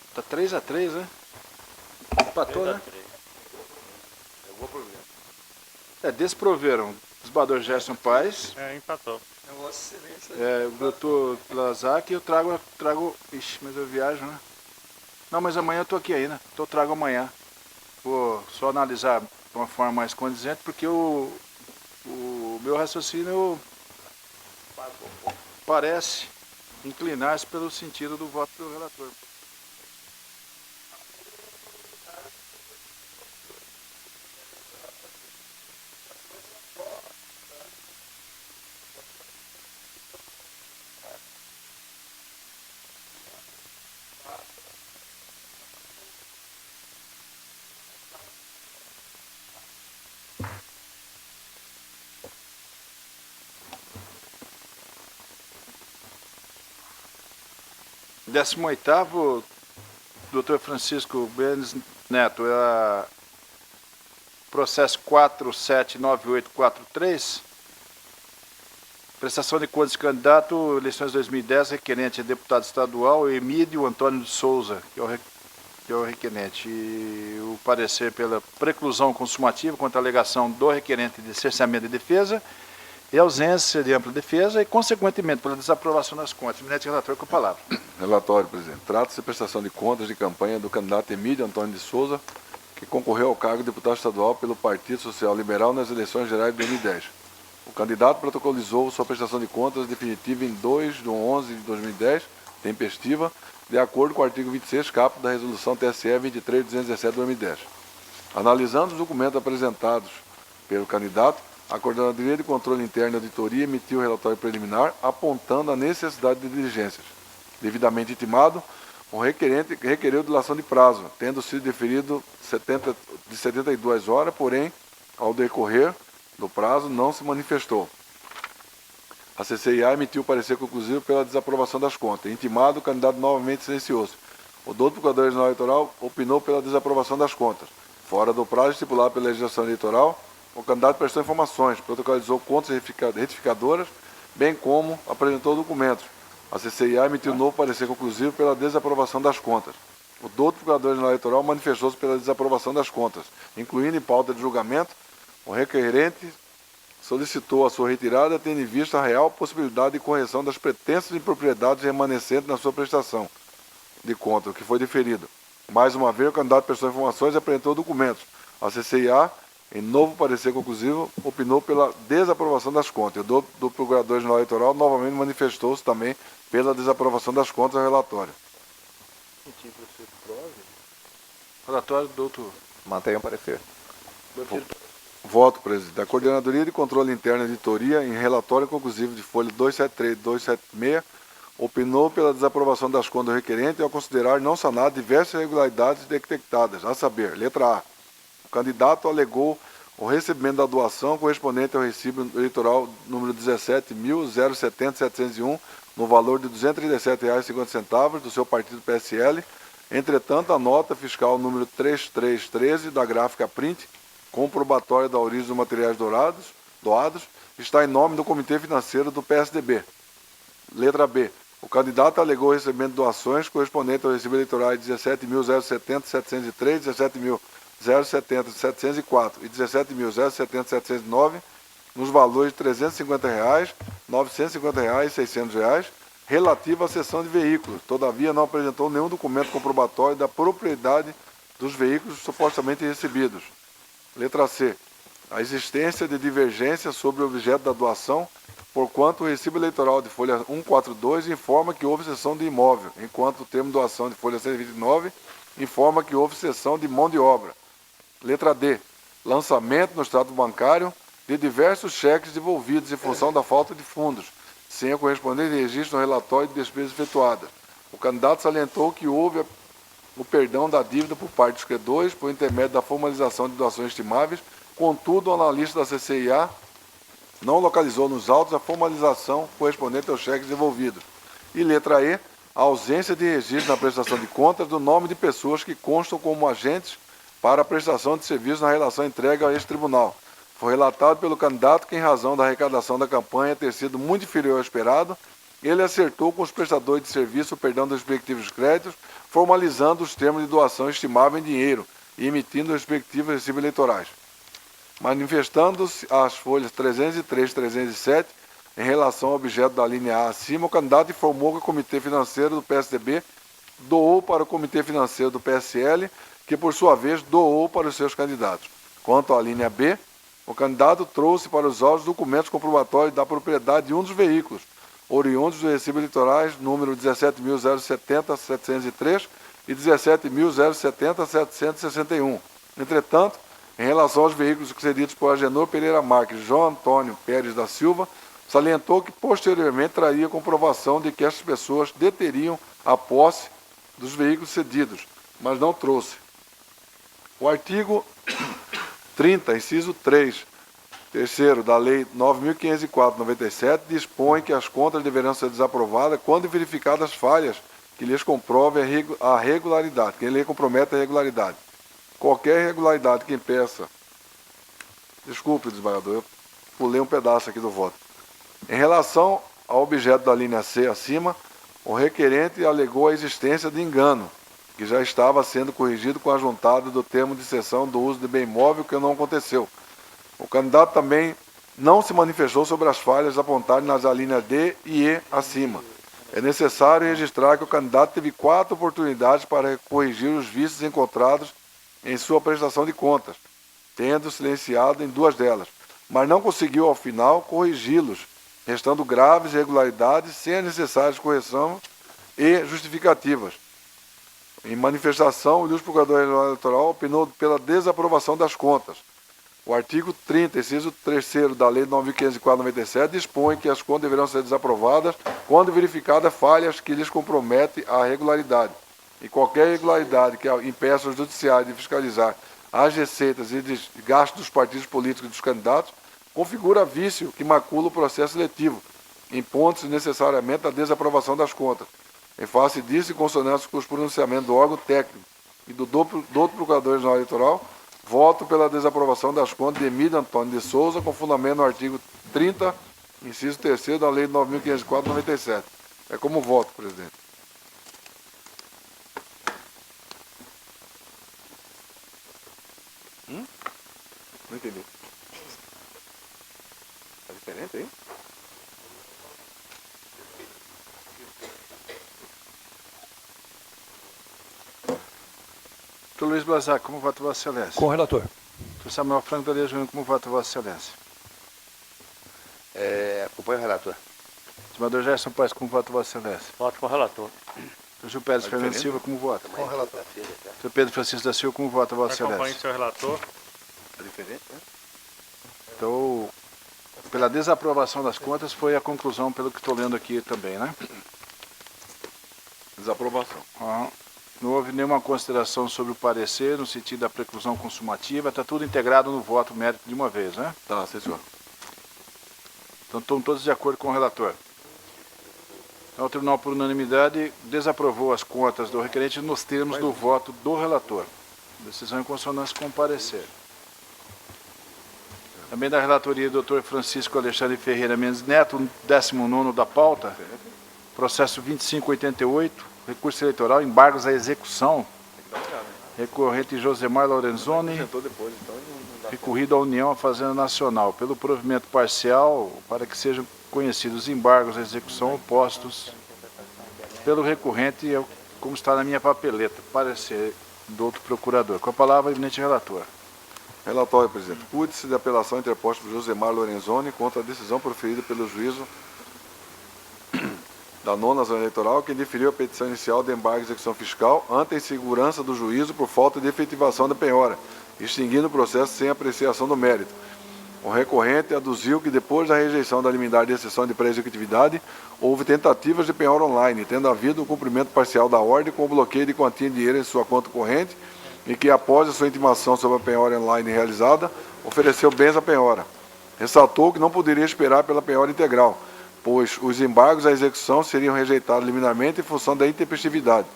A: Está 3-3, né? Empatou, né? Desproveram. Desembargador Gerson Paes.
C: Empatou.
A: O doutor Blazac, eu trago... Ixi, mas eu viajo, né? Não, mas amanhã eu estou aqui ainda. Então eu trago amanhã. Vou só analisar de uma forma mais condizente, porque o meu raciocínio parece inclinar-se pelo sentido do voto do relator. 18º, Dr. Francisco Benes Neto, é processo 479843, prestação de contas de candidato, eleições 2010, requerente é deputado estadual Emílio Antônio de Souza, que é o requerente. E o parecer pela preclusão consumativa contra a alegação do requerente de cerceamento de defesa e ausência de ampla defesa e, consequentemente, pela desaprovação das contas. Eminente relator, com a palavra.
D: Relatório, presidente. Trata-se de prestação de contas de campanha do candidato Emílio Antônio de Souza, que concorreu ao cargo de deputado estadual pelo Partido Social Liberal nas eleições gerais de 2010. O candidato protocolizou sua prestação de contas definitiva em 2/11/2010, tempestiva, de acordo com o artigo 26, caput da Resolução TSE 23.217 de 2010. Analisando os documentos apresentados pelo candidato, a Coordenadoria de Controle Interno e Auditoria emitiu o relatório preliminar apontando a necessidade de diligências. Devidamente intimado, o requerente requereu dilação de prazo, tendo sido deferido de 72 horas, porém, ao decorrer do prazo, não se manifestou. A CCIA emitiu o parecer conclusivo pela desaprovação das contas. Intimado, o candidato novamente silenciou-se. O doutor Procurador-Geral Eleitoral opinou pela desaprovação das contas. Fora do prazo estipulado pela legislação eleitoral, o candidato prestou informações, protocolizou contas retificadoras, bem como apresentou documentos. A CCIA emitiu novo parecer conclusivo pela desaprovação das contas. O doutor Procurador-Geral Eleitoral manifestou-se pela desaprovação das contas, incluindo em pauta de julgamento, o requerente solicitou a sua retirada, tendo em vista a real possibilidade de correção das pretensas impropriedades remanescentes na sua prestação de conta, que foi deferido. Mais uma vez, o candidato prestou informações e apresentou documentos. A CCIA, em novo parecer conclusivo, opinou pela desaprovação das contas. O do Procurador-Geral Eleitoral novamente manifestou-se também pela desaprovação das contas ao relatório.
A: Relatório, doutor.
F: Mantenha o parecer.
D: Voto, presidente. A Coordenadoria de Controle Interno e Auditoria, em relatório conclusivo de folha 273 e 276, opinou pela desaprovação das contas do requerente ao considerar não sanar diversas irregularidades detectadas, a saber, letra A. O candidato alegou o recebimento da doação correspondente ao recibo eleitoral número 17.070.701, no valor de R$ 237,50 do seu partido PSL. Entretanto, a nota fiscal número 3313 da gráfica print, comprobatória da origem dos materiais doados, está em nome do Comitê Financeiro do PSDB. Letra B. O candidato alegou o recebimento de doações correspondentes ao recibo eleitoral de 17.070.703, 17.070.704 e 17.070.709, nos valores de R$ 350, R$ 950 e R$ 600, relativo à cessão de veículos. Todavia, não apresentou nenhum documento comprobatório da propriedade dos veículos supostamente recebidos. Letra C. A existência de divergência sobre o objeto da doação, porquanto o recibo eleitoral de folha 142 informa que houve cessão de imóvel, enquanto o termo de doação de folha 129 informa que houve cessão de mão de obra. Letra D. Lançamento no extrato bancário de diversos cheques devolvidos em função da falta de fundos, sem a correspondente registro no relatório de despesas efetuadas. O candidato salientou que houve o perdão da dívida por parte dos credores por intermédio da formalização de doações estimáveis, contudo, o analista da CCIA não localizou nos autos a formalização correspondente aos cheques devolvidos. E letra E, a ausência de registro na prestação de contas do nome de pessoas que constam como agentes para a prestação de serviços na relação entregue a este tribunal. Foi relatado pelo candidato que, em razão da arrecadação da campanha ter sido muito inferior ao esperado, ele acertou com os prestadores de serviço o perdão dos respectivos créditos, formalizando os termos de doação estimável em dinheiro e emitindo os respectivos recibos eleitorais. Manifestando-se as folhas 303 e 307, em relação ao objeto da linha A acima, o candidato informou que o Comitê Financeiro do PSDB doou para o Comitê Financeiro do PSL, que por sua vez doou para os seus candidatos. Quanto à linha B, o candidato trouxe para os autos documentos comprobatórios da propriedade de um dos veículos, oriundos dos recibos eleitorais número 17.070.703 e 17.070.761. Entretanto, em relação aos veículos cedidos por Agenor Pereira Marques e João Antônio Pérez da Silva, salientou que posteriormente traria comprovação de que essas pessoas deteriam a posse dos veículos cedidos, mas não trouxe. O artigo 30, inciso 3, terceiro da Lei 9.504/97, dispõe que as contas deverão ser desaprovadas quando verificadas falhas que lhes comprove a regularidade, que lhe compromete a regularidade. Qualquer irregularidade que impeça... Desculpe, desembargador, eu pulei um pedaço aqui do voto. Em relação ao objeto da linha C acima, o requerente alegou a existência de engano, que já estava sendo corrigido com a juntada do termo de cessão do uso de bem imóvel, que não aconteceu. O candidato também não se manifestou sobre as falhas apontadas nas alíneas D e E acima. É necessário registrar que o candidato teve 4 oportunidades para corrigir os vícios encontrados em sua prestação de contas, tendo silenciado em 2 delas, mas não conseguiu, ao final, corrigi-los, restando graves irregularidades sem a necessária correção e justificativas. Em manifestação, o Ilustro Procurador Eleitoral opinou pela desaprovação das contas. O artigo 30, inciso 3º da Lei 9.504/97 dispõe que as contas deverão ser desaprovadas quando verificadas falhas que lhes comprometem a regularidade. E qualquer irregularidade que impeça o judiciário de fiscalizar as receitas e de gastos dos partidos políticos e dos candidatos configura vício que macula o processo seletivo, impondo-se necessariamente a desaprovação das contas. Em face disso, e consonância com os pronunciamentos do órgão técnico e do outro Procurador-Geral Eleitoral, voto pela desaprovação das contas de Emílio Antônio de Souza, com fundamento no artigo 30, inciso 3º da Lei 9.504/97. É como voto, presidente. Não entendi. Tá diferente aí?
A: Doutor Luiz Blazac, como vota Vossa Excelência?
E: Com o relator.
A: Doutor Samuel Franco da Lei Júnior, como vota Vossa Excelência?
B: Acompanho o relator.
A: Desembargador Gerson Paes, como vota Vossa Excelência?
G: Voto com o relator.
A: Doutor Gil Pérez Fernando Silva, como vota?
H: Com o relator.
A: Doutor Pedro Francisco da Silva, como vota Vossa
C: Acompanhe
A: Excelência?
C: seu relator.
D: Tá diferente, né?
A: Então, pela desaprovação das contas, foi a conclusão, pelo que estou lendo aqui também, né?
D: Desaprovação.
A: Não houve nenhuma consideração sobre o parecer, no sentido da preclusão consumativa, está tudo integrado no voto mérito de uma vez, né?
D: Tá, sim, senhor.
A: Então, estão todos de acordo com o relator. Então, o tribunal, por unanimidade, desaprovou as contas do requerente nos termos do voto do relator. Decisão em consonância com o parecer. Também da relatoria do Dr. Francisco Alexandre Ferreira Mendes Neto, 19º da pauta, processo 2588, recurso eleitoral, embargos à execução, recorrente Josemar Lorenzoni,
D: Depois, então, não dá.
A: recorrido à União à Fazenda Nacional, pelo provimento parcial, para que sejam conhecidos os embargos à execução opostos pelo recorrente, como está na minha papeleta, parecer do outro procurador. Com a palavra, eminente relator.
D: Relatório, presidente. Cuide-se de apelação interposta por Josemar Lorenzoni contra a decisão proferida pelo juízo da 9ª Zona Eleitoral, que deferiu a petição inicial de embargo de execução fiscal ante a insegurança do juízo por falta de efetivação da penhora, extinguindo o processo sem apreciação do mérito. O recorrente aduziu que depois da rejeição da liminar de exceção de pré-executividade, houve tentativas de penhora online, tendo havido o cumprimento parcial da ordem com o bloqueio de quantia em dinheiro em sua conta corrente e que, após a sua intimação sobre a penhora online realizada, ofereceu bens à penhora. Ressaltou que não poderia esperar pela penhora integral, pois os embargos à execução seriam rejeitados liminarmente em função da intempestividade.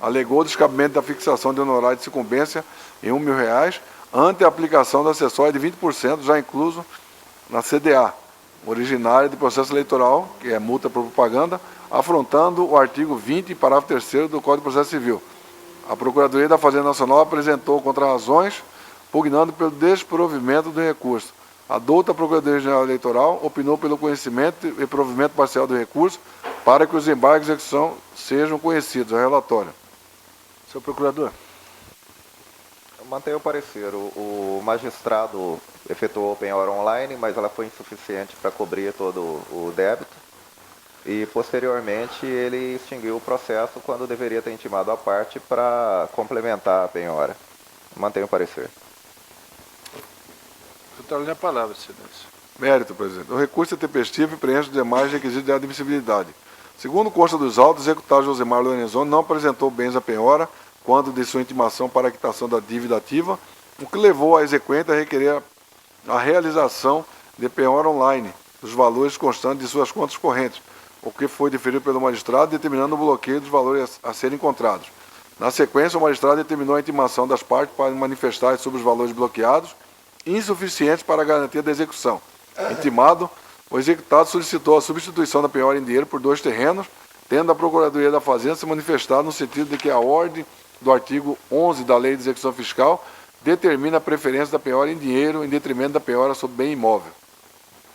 D: Alegou o descabimento da fixação de honorário de sucumbência em R$1.000 ante a aplicação da acessória de 20% já incluso na CDA, originária de processo eleitoral, que é multa por propaganda, afrontando o artigo 20, parágrafo 3º do Código de Processo Civil. A Procuradoria da Fazenda Nacional apresentou contrarrazões, pugnando pelo desprovimento do recurso. A douta Procuradoria-Geral Eleitoral opinou pelo conhecimento e provimento parcial do recurso para que os embargos de execução sejam conhecidos. A relatória.
A: Senhor procurador.
F: Eu mantenho o parecer. O magistrado efetuou a penhora online, mas ela foi insuficiente para cobrir todo o débito. E, posteriormente, ele extinguiu o processo quando deveria ter intimado a parte para complementar a penhora. Mantenho o parecer.
A: Doutor, lhe a palavra, excelência.
D: Mérito, presidente. O recurso é tempestivo e preenche os demais requisitos de admissibilidade. Segundo consta dos autos, o executado Josemar Lorenzoni não apresentou bens à penhora quando de sua intimação para a quitação da dívida ativa, o que levou a exequente a requerer a realização de penhora online dos valores constantes de suas contas correntes, o que foi deferido pelo magistrado, determinando o bloqueio dos valores a serem encontrados. Na sequência, o magistrado determinou a intimação das partes para manifestar sobre os valores bloqueados, insuficientes para a garantia da execução. Intimado, o executado solicitou a substituição da penhora em dinheiro por 2 terrenos, tendo a Procuradoria da Fazenda se manifestado no sentido de que a ordem do artigo 11 da Lei de Execução Fiscal determina a preferência da penhora em dinheiro em detrimento da penhora sobre bem imóvel.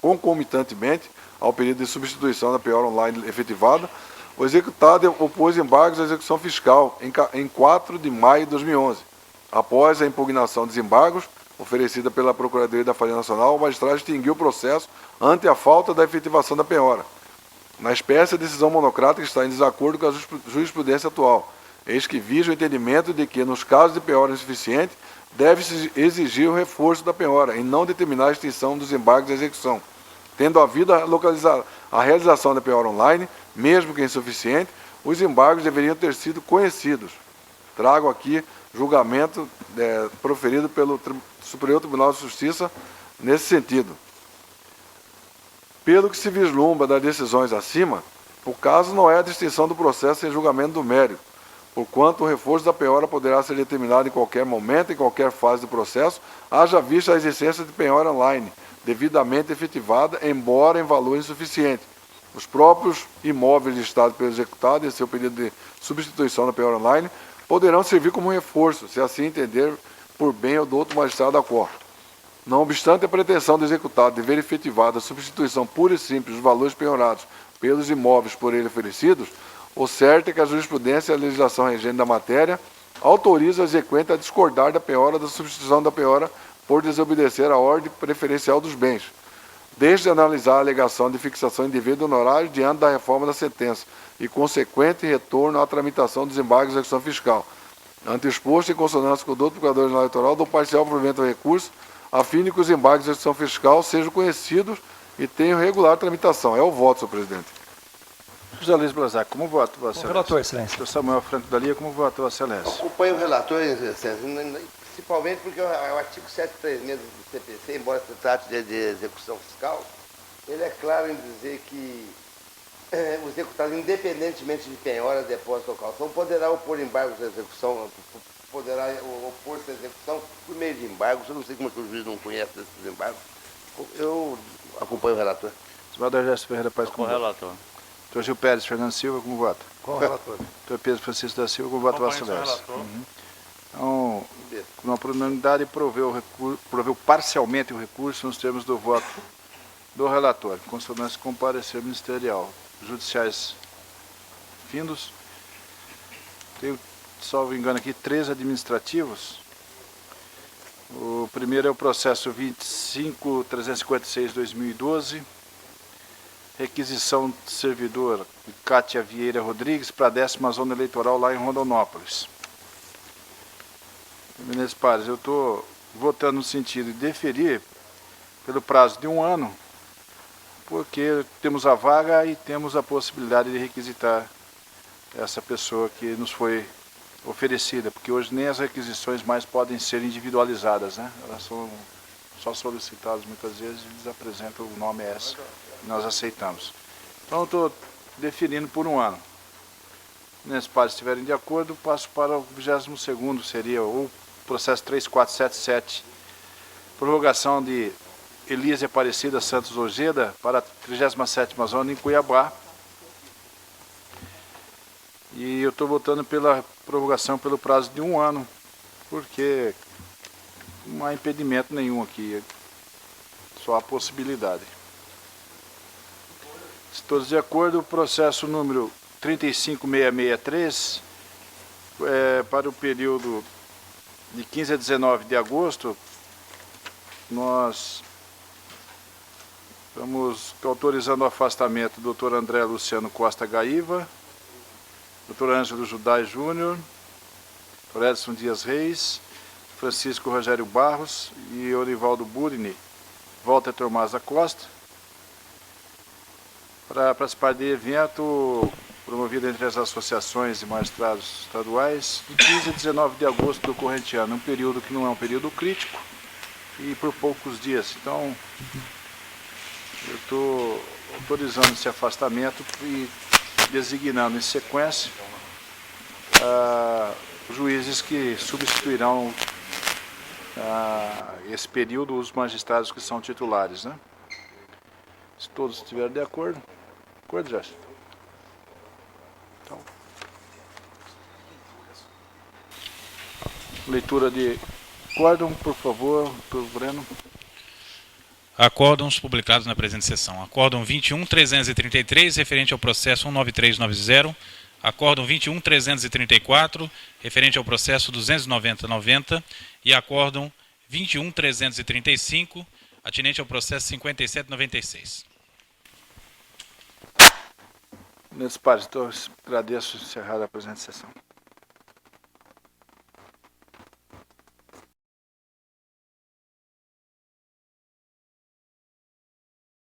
D: Concomitantemente ao pedido de substituição da penhora online efetivada, o executado opôs embargos à execução fiscal em 4 de maio de 2011. Após a impugnação dos embargos, oferecida pela Procuradoria da Fazenda Nacional, o magistrado extinguiu o processo ante a falta da efetivação da penhora. Na espécie, a decisão monocrática está em desacordo com a jurisprudência atual, eis que visa o entendimento de que, nos casos de penhora insuficiente, deve-se exigir o reforço da penhora e não determinar a extinção dos embargos de execução. Tendo havido a realização da penhora online, mesmo que insuficiente, os embargos deveriam ter sido conhecidos. Trago aqui julgamento proferido pelo Superior Tribunal de Justiça nesse sentido. Pelo que se vislumbra das decisões acima, o caso não é a distinção do processo em julgamento do mérito, porquanto o reforço da penhora poderá ser determinado em qualquer momento, em qualquer fase do processo, haja vista a existência de penhora online, devidamente efetivada, embora em valor insuficiente. Os próprios imóveis listados pelo executado em seu pedido de substituição da penhora online poderão servir como reforço, se assim entender por bem ou do outro magistrado da Corte. Não obstante a pretensão do executado de ver efetivada a substituição pura e simples dos valores penhorados pelos imóveis por ele oferecidos, o certo é que a jurisprudência e a legislação regente da matéria autoriza o exequente a discordar da penhora da substituição da penhora por desobedecer à ordem preferencial dos bens. Desde analisar a alegação de fixação indevida do honorário diante da reforma da sentença e consequente retorno à tramitação dos embargos de execução fiscal. Ante o exposto, em consonância com o doutor Procurador-Geral Eleitoral, dou parcial provimento ao recurso, a fim de que os embargos de execução fiscal sejam conhecidos e tenham regular tramitação. É o voto, senhor presidente.
A: José Luiz Blazac, como vota Vossa Excelência?
E: Relator, excelência.
A: Senhor Samuel Franco da Lia, como vota Vossa Excelência?
B: Acompanho o relator, excelência, principalmente porque o artigo 736 do CPC, embora se trate de execução fiscal, ele é claro em dizer que o executado, independentemente de penhora, depósito ou calção, poderá opor embargos à execução, poderá opor-se à execução por meio de embargos. Eu não sei como é que o juiz não conhece esses embargos. Eu acompanho o relator.
A: Senador Gerson Ferreira Paz,
G: Com
A: como
G: o
A: vota?
G: relator.
A: Doutor Gil Pérez Fernando Silva, como vota?
H: Com o relator.
A: Doutor Pedro Francisco da Silva, como vota Vossa Excelência? Então, por unanimidade, proveu parcialmente o recurso nos termos do voto do relator, em consonância com o parecer ministerial. Judiciais findos. Tenho, salvo engano aqui, 3 administrativos. O primeiro é o processo 25.356/2012, requisição de servidor Cátia Vieira Rodrigues para a 10ª Zona Eleitoral lá em Rondonópolis. Menezes Pares, eu estou votando no sentido de deferir pelo prazo de 1 ano, porque temos a vaga e temos a possibilidade de requisitar essa pessoa que nos foi oferecida, porque hoje nem as requisições mais podem ser individualizadas, né? Elas são só solicitadas muitas vezes e eles apresentam o nome S e nós aceitamos. Então eu estou definindo por 1 ano. Se pares estiverem de acordo, passo para o 22º, seria o processo 3477, prorrogação de Elise Aparecida Santos Ojeda para a 37ª Zona em Cuiabá. E eu estou votando pela prorrogação pelo prazo de 1 ano, porque não há impedimento nenhum aqui, só há possibilidade. Se todos de acordo, o processo número 35663, para o período de 15 a 19 de agosto, nós estamos autorizando o afastamento do Dr. André Luciano Costa Gaíva, Dr. Ângelo Judai Júnior, Dr. Edson Dias Reis, Francisco Rogério Barros e Orivaldo Burini, Walter Tomás da Costa, para participar de evento promovido entre as associações de magistrados estaduais, de 15 a 19 de agosto do corrente ano, um período que não é um período crítico e por poucos dias. Então, eu estou autorizando esse afastamento e designando em sequência juízes que substituirão esse período os magistrados que são titulares, né? Se todos estiverem de acordo. Jorge? Então, leitura de acórdão, por favor, por Breno.
I: Acórdãos publicados na presente sessão. Acórdão 21.333, referente ao processo 19390. Acórdão 21.334, referente ao processo 29090. E acórdão 21.335, atinente ao processo 5796.
A: Nesse pares, então, agradeço encerrar a presente sessão.